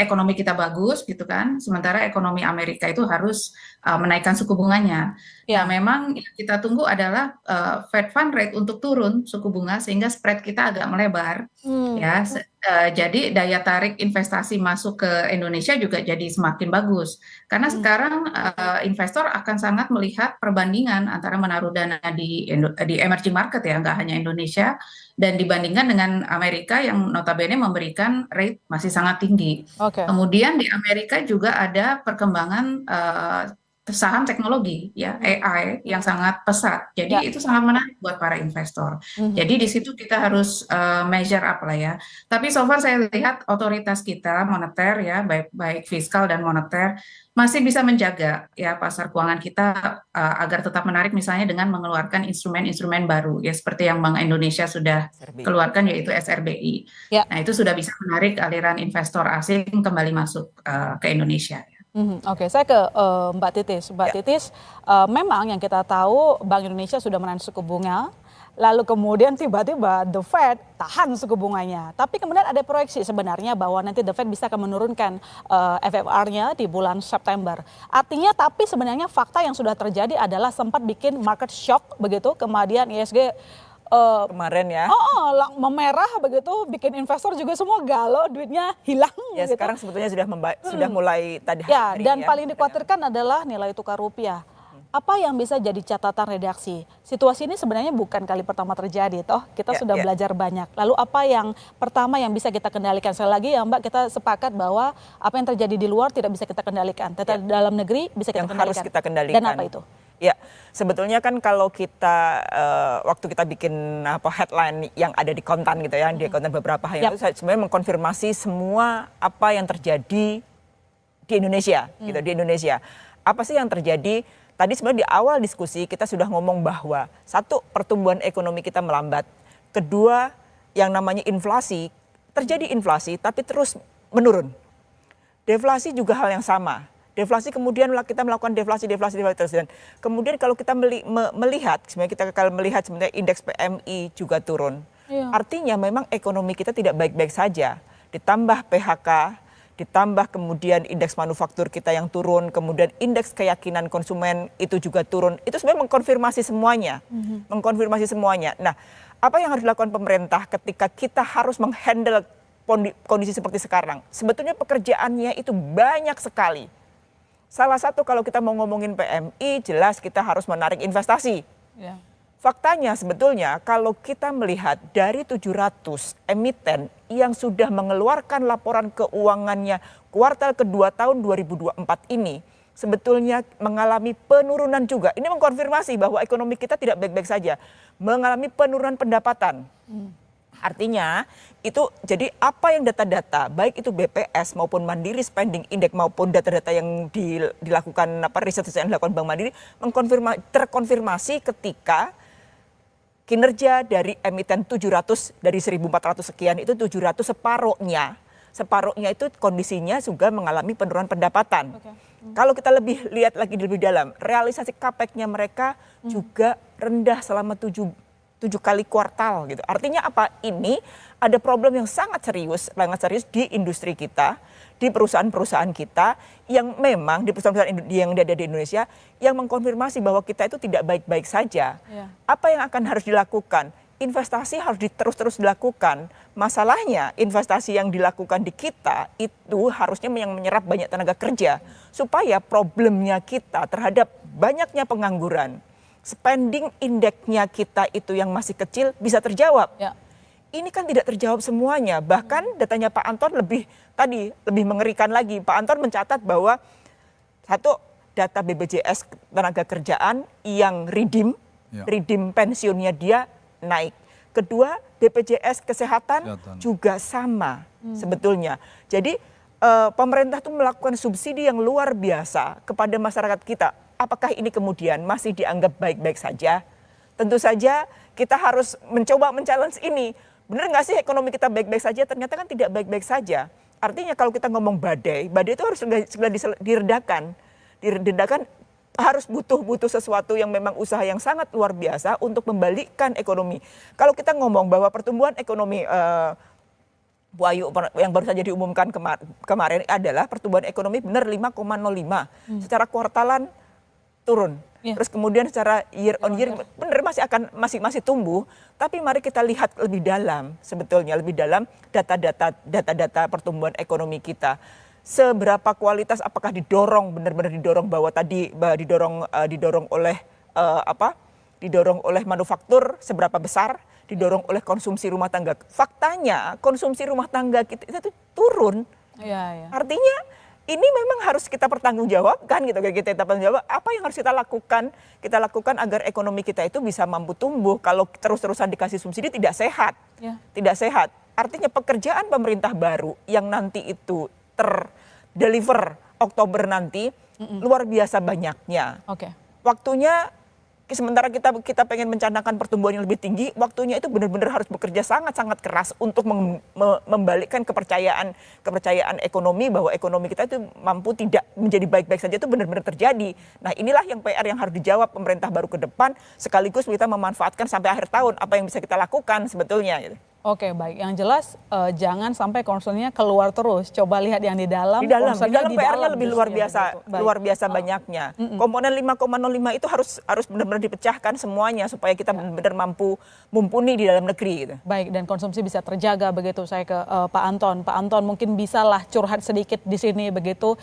ekonomi kita bagus gitu kan. Sementara ekonomi Amerika itu harus menaikkan suku bunganya. Nah, memang yang kita tunggu adalah Fed Fund Rate untuk turun suku bunga sehingga spread kita agak melebar. Ya, jadi daya tarik investasi masuk ke Indonesia juga jadi semakin bagus. Karena sekarang investor akan sangat melihat perbandingan antara menaruh dana di emerging market ya, nggak hanya Indonesia, dan dibandingkan dengan Amerika yang notabene memberikan rate masih sangat tinggi. Kemudian di Amerika juga ada perkembangan saham teknologi ya, AI yang sangat pesat. Jadi itu sangat menarik buat para investor. Jadi di situ kita harus measure up lah ya. Tapi so far saya lihat otoritas kita moneter ya, baik fiskal dan moneter masih bisa menjaga ya pasar keuangan kita agar tetap menarik, misalnya dengan mengeluarkan instrumen-instrumen baru ya seperti yang Bank Indonesia sudah keluarkan yaitu SRBI. Nah, itu sudah bisa menarik aliran investor asing kembali masuk ke Indonesia. Oke, saya ke Mbak Titis. Mbak Titis, memang yang kita tahu Bank Indonesia sudah menahan suku bunga, lalu kemudian tiba-tiba The Fed tahan suku bunganya. Tapi kemudian ada proyeksi sebenarnya bahwa nanti The Fed bisa akan menurunkan FFR-nya di bulan September. Artinya tapi sebenarnya fakta yang sudah terjadi adalah sempat bikin market shock begitu, kemudian IHSG kemarin ya memerah begitu, bikin investor juga semua galau, duitnya hilang ya gitu. Sekarang sebetulnya sudah mulai tadi dan paling dikhawatirkan adalah nilai tukar rupiah. Apa yang bisa jadi catatan redaksi? Situasi ini sebenarnya bukan kali pertama terjadi, toh kita sudah belajar banyak. Lalu apa yang pertama yang bisa kita kendalikan? Sekali lagi ya Mbak, kita sepakat bahwa apa yang terjadi di luar tidak bisa kita kendalikan, tetapi dalam negeri bisa kita kendalikan. Harus kita kendalikan. Dan apa itu? Ya, sebetulnya kan kalau kita waktu kita bikin headline yang ada di kontan gitu ya, di kontan beberapa hari itu sebenarnya mengkonfirmasi semua apa yang terjadi di Indonesia gitu, di Indonesia. Apa sih yang terjadi? Tadi sebenarnya di awal diskusi kita sudah ngomong bahwa satu, pertumbuhan ekonomi kita melambat. Kedua, yang namanya inflasi, terjadi inflasi tapi terus menurun. Deflasi juga hal yang sama. Deflasi kemudian kita melakukan deflasi terus, dan kemudian kalau kita melihat sebenarnya kita kalau melihat sebenarnya indeks PMI juga turun. Artinya memang ekonomi kita tidak baik-baik saja. Ditambah PHK, ditambah kemudian indeks manufaktur kita yang turun, kemudian indeks keyakinan konsumen itu juga turun. Itu sebenarnya mengkonfirmasi semuanya. Mengkonfirmasi semuanya. Nah, apa yang harus dilakukan pemerintah ketika kita harus menghandle kondisi seperti sekarang? Sebetulnya pekerjaannya itu banyak sekali. Salah satu kalau kita mau ngomongin PMI, jelas kita harus menarik investasi. Faktanya sebetulnya kalau kita melihat dari 700 emiten yang sudah mengeluarkan laporan keuangannya kuartal kedua tahun 2024 ini, sebetulnya mengalami penurunan juga. Ini mengkonfirmasi bahwa ekonomi kita tidak baik-baik saja, mengalami penurunan pendapatan. Artinya itu jadi apa yang data-data baik itu BPS maupun Mandiri Spending Index maupun data-data yang dilakukan riset yang dilakukan Bank Mandiri terkonfirmasi ketika kinerja dari emiten 700 dari 1.400 sekian itu 700 separuhnya itu kondisinya juga mengalami penurunan pendapatan. Kalau kita lihat lagi lebih dalam, realisasi capex-nya mereka juga rendah selama 7 kali kuartal gitu. Artinya apa? Ini ada problem yang sangat serius di industri kita, di perusahaan-perusahaan kita yang memang di perusahaan-perusahaan yang ada di Indonesia yang mengkonfirmasi bahwa kita itu tidak baik-baik saja. Apa yang akan harus dilakukan? Investasi harus terus dilakukan. Masalahnya investasi yang dilakukan di kita itu harusnya yang menyerap banyak tenaga kerja supaya problemnya kita terhadap banyaknya pengangguran, spending indeksnya kita itu yang masih kecil bisa terjawab. Ya. Ini kan tidak terjawab semuanya. Bahkan datanya Pak Anton lebih mengerikan lagi. Pak Anton mencatat bahwa satu, data BPJS tenaga kerjaan yang redeem pensiunnya dia naik. Kedua, BPJS kesehatan juga sama sebetulnya. Jadi pemerintah itu melakukan subsidi yang luar biasa kepada masyarakat kita. Apakah ini kemudian masih dianggap baik-baik saja? Tentu saja kita harus mencoba men-challenge ini. Benar nggak sih ekonomi kita baik-baik saja? Ternyata kan tidak baik-baik saja. Artinya kalau kita ngomong badai itu harus segera diredakan. Diredakan harus butuh sesuatu yang memang usaha yang sangat luar biasa untuk membalikkan ekonomi. Kalau kita ngomong bahwa pertumbuhan ekonomi Bu Ayu yang baru saja diumumkan kemarin adalah pertumbuhan ekonomi benar 5,05. Secara kuartalan turun. Terus kemudian secara year on year benar masih tumbuh, tapi mari kita lihat lebih dalam sebetulnya data-data pertumbuhan ekonomi kita. Seberapa kualitas, apakah benar-benar didorong bahwa didorong oleh manufaktur seberapa besar, didorong oleh konsumsi rumah tangga. Faktanya konsumsi rumah tangga kita itu turun. Artinya ini memang harus kita pertanggungjawabkan gitu. Kita pertanggungjawab apa yang harus kita lakukan agar ekonomi kita itu bisa mampu tumbuh. Kalau terus-terusan dikasih subsidi tidak sehat. Tidak sehat. Artinya pekerjaan pemerintah baru yang nanti itu terdeliver Oktober nanti luar biasa banyaknya. Waktunya sementara kita pengen mencanangkan pertumbuhan yang lebih tinggi, waktunya itu benar-benar harus bekerja sangat-sangat keras untuk membalikkan kepercayaan ekonomi bahwa ekonomi kita itu mampu tidak menjadi baik-baik saja itu benar-benar terjadi. Nah, inilah yang PR yang harus dijawab pemerintah baru ke depan, sekaligus kita memanfaatkan sampai akhir tahun apa yang bisa kita lakukan sebetulnya gitu. Oke, baik. Yang jelas jangan sampai concernnya keluar terus. Coba lihat yang di dalam. Di dalam PR-nya lebih luar biasa banyaknya. Komponen 5,05 itu harus benar-benar dipecahkan semuanya supaya kita benar-benar mumpuni di dalam negeri. Gitu. Baik, dan konsumsi bisa terjaga begitu. Saya ke Pak Anton. Pak Anton mungkin bisalah curhat sedikit di sini begitu.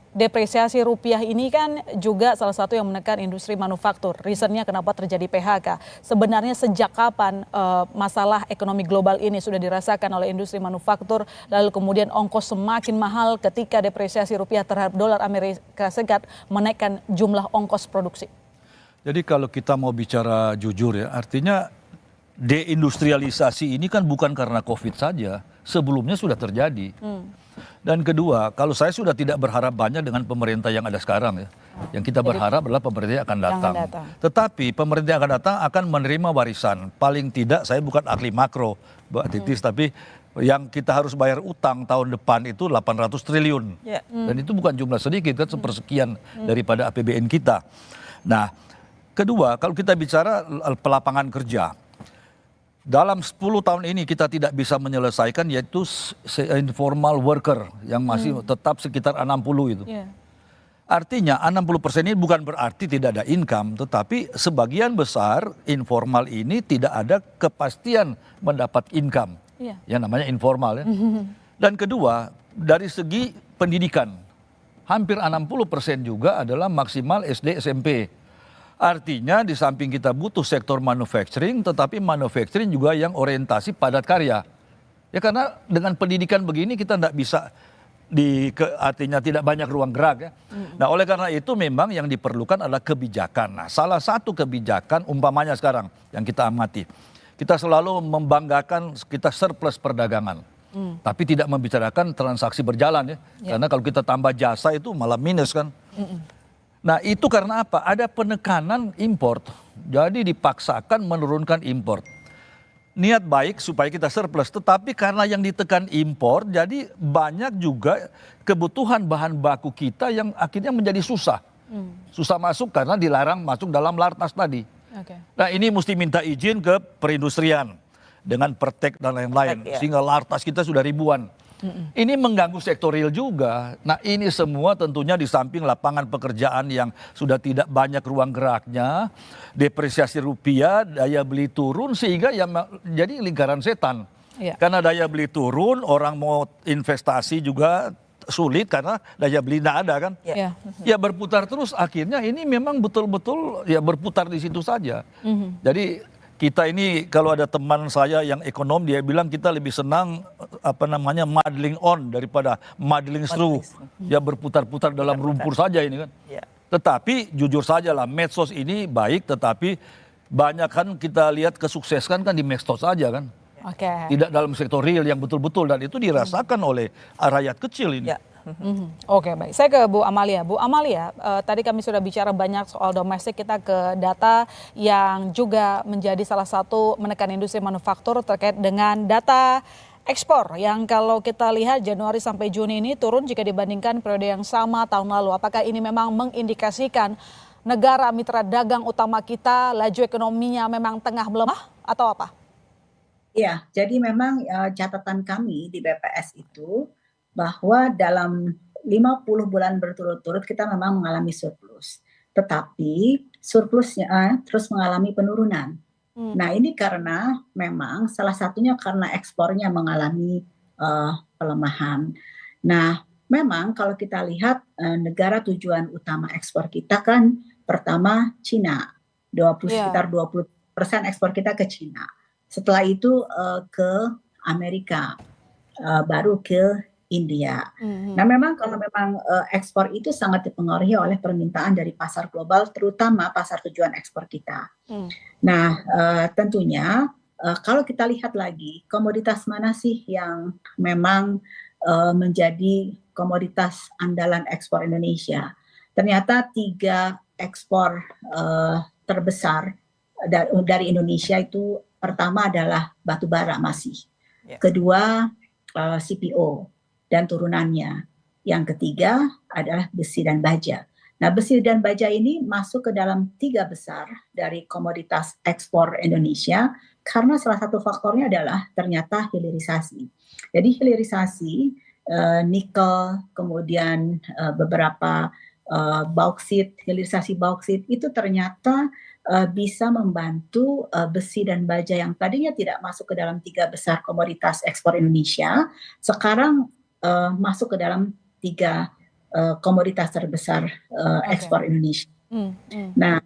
Depresiasi rupiah ini kan juga salah satu yang menekan industri manufaktur. Reasonnya kenapa terjadi PHK. Sebenarnya sejak kapan masalah ekonomi global ini sudah dirasakan oleh industri manufaktur, lalu kemudian ongkos semakin mahal ketika depresiasi rupiah terhadap dolar Amerika Serikat menaikkan jumlah ongkos produksi. Jadi kalau kita mau bicara jujur ya, artinya deindustrialisasi ini kan bukan karena COVID saja, sebelumnya sudah terjadi. Dan kedua, kalau saya sudah tidak berharap banyak dengan pemerintah yang ada sekarang ya. Yang kita berharap adalah pemerintah yang akan datang. Tetapi pemerintah yang akan datang akan menerima warisan. Paling tidak, saya bukan ahli makro, Mbak Titis, tapi yang kita harus bayar utang tahun depan itu 800 triliun. Dan itu bukan jumlah sedikit, kan sepersekian daripada APBN kita. Nah, kedua, kalau kita bicara pelapangan kerja, dalam 10 tahun ini kita tidak bisa menyelesaikan yaitu informal worker yang masih tetap sekitar 60 itu. Artinya 60% ini bukan berarti tidak ada income, tetapi sebagian besar informal ini tidak ada kepastian mendapat income. Yang namanya informal ya. Dan kedua, dari segi pendidikan, hampir 60% juga adalah maksimal SD SMP. Artinya di samping kita butuh sektor manufacturing, tetapi manufacturing juga yang orientasi padat karya. Ya karena dengan pendidikan begini kita tidak bisa, artinya tidak banyak ruang gerak ya. Nah oleh karena itu memang yang diperlukan adalah kebijakan. Nah salah satu kebijakan umpamanya sekarang yang kita amati. Kita selalu membanggakan kita surplus perdagangan. Tapi tidak membicarakan transaksi berjalan ya. Karena kalau kita tambah jasa itu malah minus kan. Nah itu karena apa? Ada penekanan import. Jadi dipaksakan menurunkan import. Niat baik supaya kita surplus. Tetapi karena yang ditekan impor, jadi banyak juga kebutuhan bahan baku kita yang akhirnya menjadi susah. Susah masuk karena dilarang masuk dalam lartas tadi. Nah ini mesti minta izin ke perindustrian. Dengan pertek dan lain-lain. Sehingga lartas kita sudah ribuan. Ini mengganggu sektor real juga. Nah ini semua tentunya di samping lapangan pekerjaan yang sudah tidak banyak ruang geraknya, depresiasi rupiah, daya beli turun sehingga ya jadi lingkaran setan. Karena daya beli turun, orang mau investasi juga sulit karena daya beli tidak ada kan. Ya berputar terus, akhirnya ini memang betul-betul ya berputar di situ saja. Jadi kita ini kalau ada teman saya yang ekonom, dia bilang kita lebih senang muddling on daripada muddling through. Ya berputar-putar dalam lumpur saja ini kan. Tetapi jujur saja lah, medsos ini baik, tetapi banyak kan kita lihat kesuksesan kan di medsos saja kan. Tidak dalam sektor real yang betul-betul, dan itu dirasakan oleh rakyat kecil ini. Oke, baik. Saya ke Bu Amalia. Bu Amalia, tadi kami sudah bicara banyak soal domestik, kita ke data yang juga menjadi salah satu menekan industri manufaktur terkait dengan data ekspor yang kalau kita lihat Januari sampai Juni ini turun jika dibandingkan periode yang sama tahun lalu. Apakah ini memang mengindikasikan negara mitra dagang utama kita laju ekonominya memang tengah melemah atau apa? Ya, jadi memang catatan kami di BPS itu bahwa dalam 50 bulan berturut-turut kita memang mengalami surplus. Tetapi surplusnya terus mengalami penurunan. Nah ini karena memang salah satunya karena ekspornya mengalami pelemahan. Nah memang kalau kita lihat negara tujuan utama ekspor kita kan pertama Cina, sekitar 20% ekspor kita ke Cina. Setelah itu ke Amerika, baru ke India. Nah memang kalau memang ekspor itu sangat dipengaruhi oleh permintaan dari pasar global, terutama pasar tujuan ekspor kita. Nah tentunya kalau kita lihat lagi komoditas mana sih yang memang menjadi komoditas andalan ekspor Indonesia. Ternyata 3 ekspor terbesar dari Indonesia itu pertama adalah batu bara masih, kedua CPO dan turunannya. Yang ketiga adalah besi dan baja. Nah, besi dan baja ini masuk ke dalam 3 besar dari komoditas ekspor Indonesia karena salah satu faktornya adalah ternyata hilirisasi. Jadi hilirisasi nikel, kemudian beberapa bauksit, hilirisasi bauksit itu ternyata bisa membantu besi dan baja yang tadinya tidak masuk ke dalam 3 besar komoditas ekspor Indonesia, sekarang masuk ke dalam 3 komoditas terbesar ekspor Indonesia. Nah,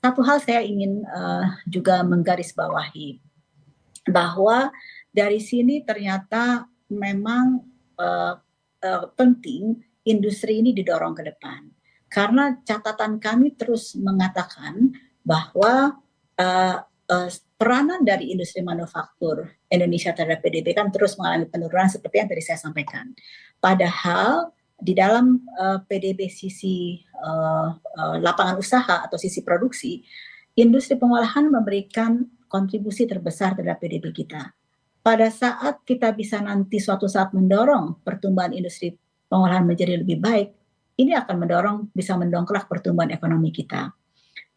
satu hal saya ingin juga menggarisbawahi bahwa dari sini ternyata memang penting industri ini didorong ke depan. Karena catatan kami terus mengatakan bahwa peranan dari industri manufaktur Indonesia terhadap PDB kan terus mengalami penurunan seperti yang tadi saya sampaikan. Padahal di dalam PDB sisi lapangan usaha atau sisi produksi, industri pengolahan memberikan kontribusi terbesar terhadap PDB kita. Pada saat kita bisa nanti suatu saat mendorong pertumbuhan industri pengolahan menjadi lebih baik, ini akan bisa mendongkrak pertumbuhan ekonomi kita.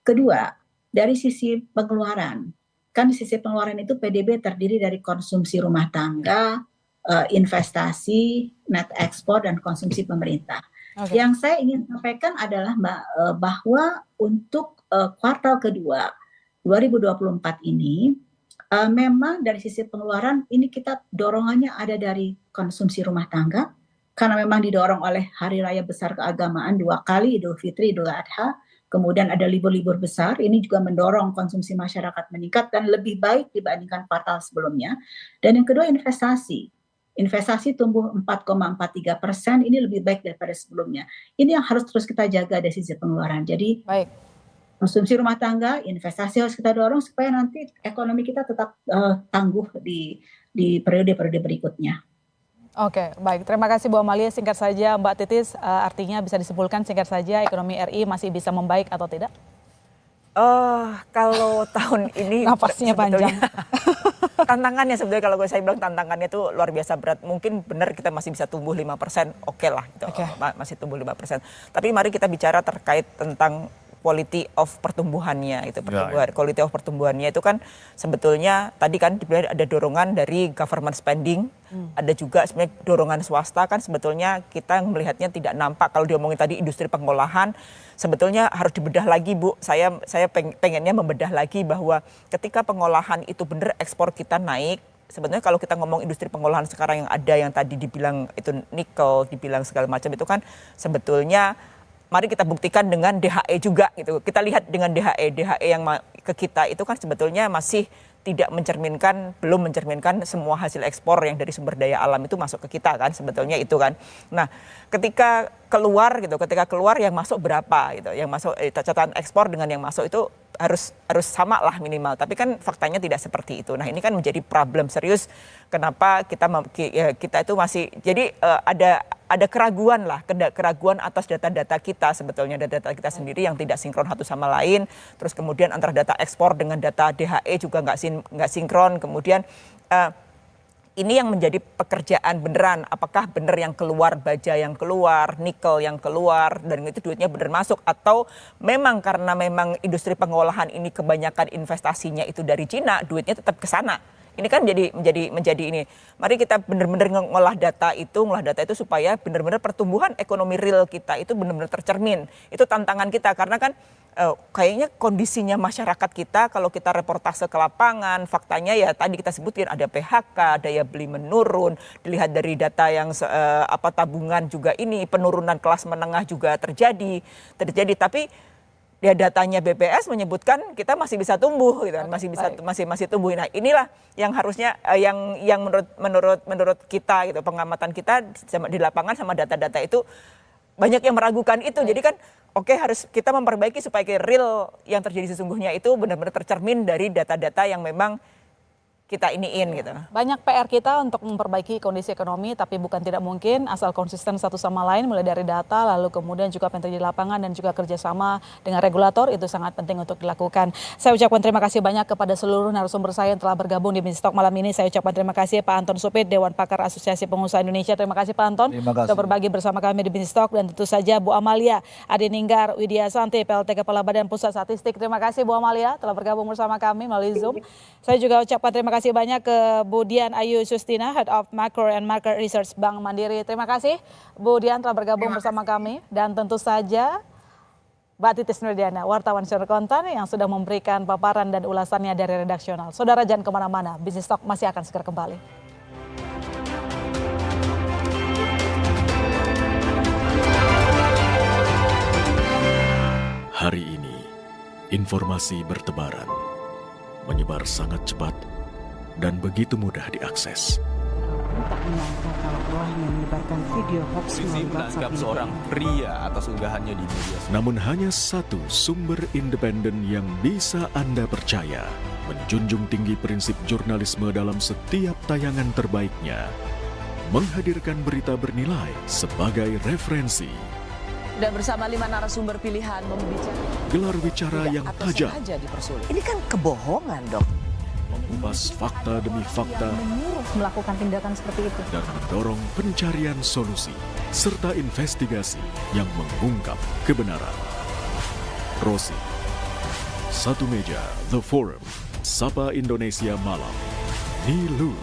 Kedua, dari sisi pengeluaran. Kan di sisi pengeluaran itu PDB terdiri dari konsumsi rumah tangga, investasi, net ekspor, dan konsumsi pemerintah. Yang saya ingin sampaikan adalah bahwa untuk kuartal kedua 2024 ini, memang dari sisi pengeluaran ini kita dorongannya ada dari konsumsi rumah tangga, karena memang didorong oleh hari raya besar keagamaan 2 kali, Idul Fitri, Idul Adha, kemudian ada libur-libur besar, ini juga mendorong konsumsi masyarakat meningkat dan lebih baik dibandingkan kuartal sebelumnya. Dan yang kedua investasi. Investasi tumbuh 4,43%, ini lebih baik daripada sebelumnya. Ini yang harus terus kita jaga dari sisi pengeluaran. Jadi konsumsi rumah tangga, investasi harus kita dorong supaya nanti ekonomi kita tetap tangguh di periode-periode berikutnya. Oke, baik. Terima kasih Bu Amalia. Singkat saja Mbak Titis, artinya bisa disimpulkan singkat saja ekonomi RI masih bisa membaik atau tidak? Kalau tahun ini napasnya panjang. Tantangannya sebetulnya kalau saya bilang tantangannya itu luar biasa berat. Mungkin benar kita masih bisa tumbuh 5%, oke lah. Gitu. Masih tumbuh 5%. Tapi mari kita bicara terkait tentang quality of pertumbuhannya itu quality of pertumbuhannya itu kan sebetulnya tadi kan ada dorongan dari government spending, ada juga sebenarnya dorongan swasta kan sebetulnya kita melihatnya tidak nampak. Kalau diomongin tadi industri pengolahan sebetulnya harus dibedah lagi Bu. Saya pengennya membedah lagi bahwa ketika pengolahan itu benar ekspor kita naik, sebetulnya kalau kita ngomong industri pengolahan sekarang yang ada, yang tadi dibilang itu nikel, dibilang segala macam itu kan sebetulnya mari kita buktikan dengan DHE juga gitu. Kita lihat dengan DHE yang ke kita itu kan sebetulnya masih tidak belum mencerminkan semua hasil ekspor yang dari sumber daya alam itu masuk ke kita kan sebetulnya itu kan. Nah, ketika keluar yang masuk berapa gitu, yang masuk catatan ekspor dengan yang masuk itu harus sama lah minimal. Tapi kan faktanya tidak seperti itu. Nah, ini kan menjadi problem serius kenapa kita itu masih jadi ada keraguan atas data-data kita sebetulnya, data kita sendiri yang tidak sinkron satu sama lain. Terus kemudian antara data ekspor dengan data DHE juga nggak sinkron. Kemudian ini yang menjadi pekerjaan beneran. Apakah benar yang keluar baja yang keluar, nikel yang keluar, dan itu duitnya benar masuk, atau memang karena memang industri pengolahan ini kebanyakan investasinya itu dari Cina, duitnya tetap ke sana. Ini kan menjadi ini. Mari kita benar-benar ngolah data itu supaya benar-benar pertumbuhan ekonomi real kita itu benar-benar tercermin. Itu tantangan kita karena kan kayaknya kondisinya masyarakat kita kalau kita reportase ke lapangan, faktanya ya tadi kita sebutin ada PHK, daya beli menurun, dilihat dari data yang tabungan juga ini, penurunan kelas menengah juga terjadi, tapi ya datanya BPS menyebutkan kita masih bisa tumbuh gitu kan, masih tumbuh. Nah, inilah yang harusnya yang menurut kita gitu, pengamatan kita di lapangan sama data-data itu banyak yang meragukan itu. Jadi kan harus kita memperbaiki supaya real yang terjadi sesungguhnya itu benar-benar tercermin dari data-data yang memang kita iniin gitu. Banyak PR kita untuk memperbaiki kondisi ekonomi, tapi bukan tidak mungkin asal konsisten satu sama lain, mulai dari data, lalu kemudian juga apa yang terjadi di lapangan dan juga kerjasama dengan regulator itu sangat penting untuk dilakukan. Saya ucapkan terima kasih banyak kepada seluruh narasumber saya yang telah bergabung di Business Talk malam ini. Saya ucapkan terima kasih Pak Anton Supit, Dewan Pakar Asosiasi Pengusaha Indonesia. Terima kasih Pak Anton sudah berbagi bersama kami di Business Talk, dan tentu saja Bu Amalia Adininggar Widya Santi, PLT Kepala Badan Pusat Statistik. Terima kasih Bu Amalia telah bergabung bersama kami melalui Zoom. Saya juga ucapkan terima kasih banyak ke Bu Dian Ayu Sustina, Head of Macro and Market Research Bank Mandiri. Terima kasih Bu Dian telah bergabung bersama kami, dan tentu saja Mbak Titis Nurdiana, wartawan Senior Kontan yang sudah memberikan paparan dan ulasannya dari redaksional. Saudara jangan kemana-mana, Business Talk masih akan segera kembali. Hari ini, informasi bertebaran, menyebar sangat cepat dan begitu mudah diakses. Tak menyangka kalau ulahnya menyebarkan video hoax melalui WhatsApp seorang pria atas unggahannya di media sosial. Namun hanya satu sumber independen yang bisa Anda percaya, menjunjung tinggi prinsip jurnalisme dalam setiap tayangan terbaiknya, menghadirkan berita bernilai sebagai referensi. Dan bersama 5 narasumber pilihan membicarakan gelar bicara yang tajam. Ini kan kebohongan, Dok. Mengupas fakta demi fakta, menyuruh melakukan tindakan seperti itu, dan mendorong pencarian solusi serta investigasi yang mengungkap kebenaran. Rosi, Satu Meja, The Forum, Sapa Indonesia Malam, Nilu,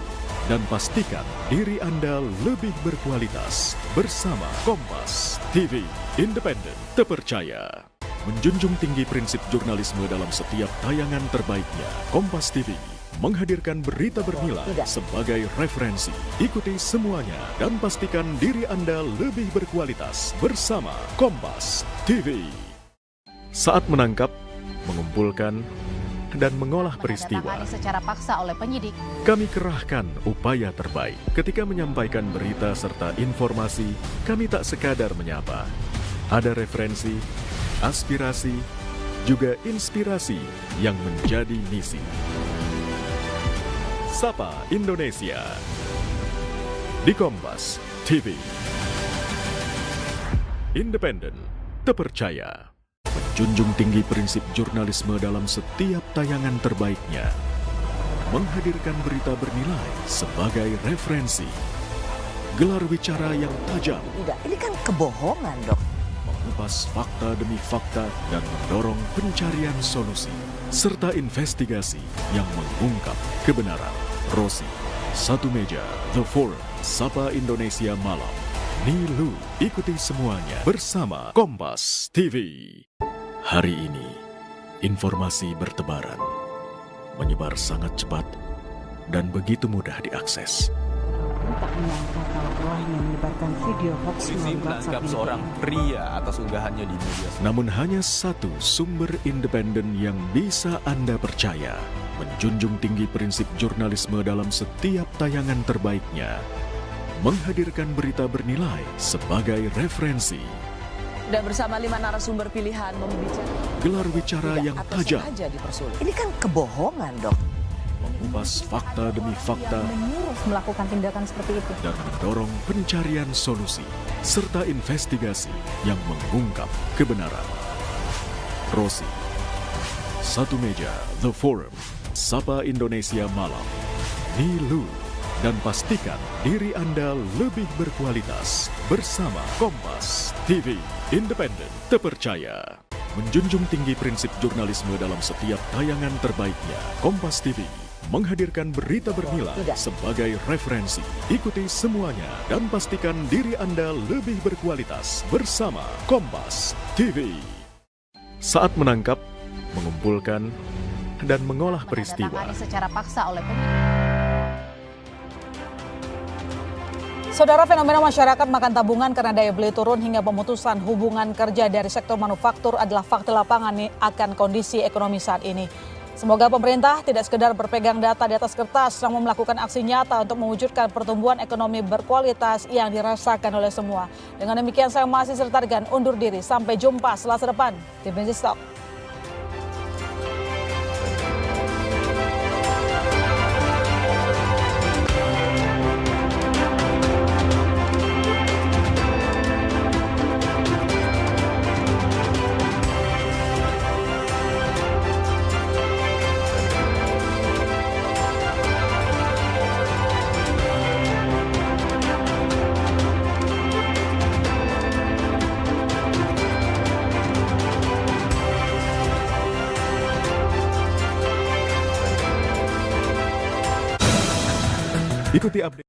dan pastikan diri Anda lebih berkualitas bersama Kompas TV, independen, terpercaya. Menjunjung tinggi prinsip jurnalisme dalam setiap tayangan terbaiknya, Kompas TV menghadirkan berita bernilai sebagai referensi. Ikuti semuanya dan pastikan diri Anda lebih berkualitas bersama Kompas TV. Saat menangkap, mengumpulkan, dan mengolah peristiwa secara paksa oleh penyidik, kami kerahkan upaya terbaik. Ketika menyampaikan berita serta informasi, kami tak sekadar menyapa. Ada referensi, aspirasi, juga inspirasi yang menjadi misi. Sapa Indonesia di Kompas TV. Independen, terpercaya. Menjunjung tinggi prinsip jurnalisme dalam setiap tayangan terbaiknya. Menghadirkan berita bernilai sebagai referensi. Gelar bicara yang tajam. Tidak, ini kan kebohongan, Dok. Mengupas fakta demi fakta dan mendorong pencarian solusi serta investigasi yang mengungkap kebenaran. Rosi, Satu Meja, The Forum, Sapa Indonesia Malam, Nilu. Ikuti semuanya bersama Kompas TV. Hari ini, informasi bertebaran, menyebar sangat cepat dan begitu mudah diakses. Tak menyangka kalau ulahnya menyebarkan video hoax Polisi menangkap seorang pria atas unggahannya di media sosial. Namun hanya satu sumber independen yang bisa Anda percaya, menjunjung tinggi prinsip jurnalisme dalam setiap tayangan terbaiknya, menghadirkan berita bernilai sebagai referensi. Dan bersama 5 narasumber pilihan membicarakan Gelar bicara yang tajam. Ini kan kebohongan, Dok. Mengupas fakta demi fakta Menyuruh melakukan tindakan seperti itu. dan mendorong pencarian solusi serta investigasi yang mengungkap kebenaran. Rosi, Satu Meja, The Forum, Sapa Indonesia Malam, Nilu, dan pastikan diri Anda lebih berkualitas bersama Kompas TV, independen, terpercaya. Menjunjung tinggi prinsip jurnalisme dalam setiap tayangan terbaiknya, Kompas TV menghadirkan berita bernilai sebagai referensi. Ikuti semuanya dan pastikan diri Anda lebih berkualitas bersama Kompas TV. Saat menangkap, mengumpulkan, dan mengolah peristiwa. Secara paksa oleh Saudara, fenomena masyarakat makan tabungan karena daya beli turun hingga pemutusan hubungan kerja dari sektor manufaktur adalah fakta lapangan akan kondisi ekonomi saat ini. Semoga pemerintah tidak sekedar berpegang data di atas kertas, namun melakukan aksi nyata untuk mewujudkan pertumbuhan ekonomi berkualitas yang dirasakan oleh semua. Dengan demikian saya masih Sertarigan undur diri. Sampai jumpa Selasa depan di Business Talk. Ikuti update.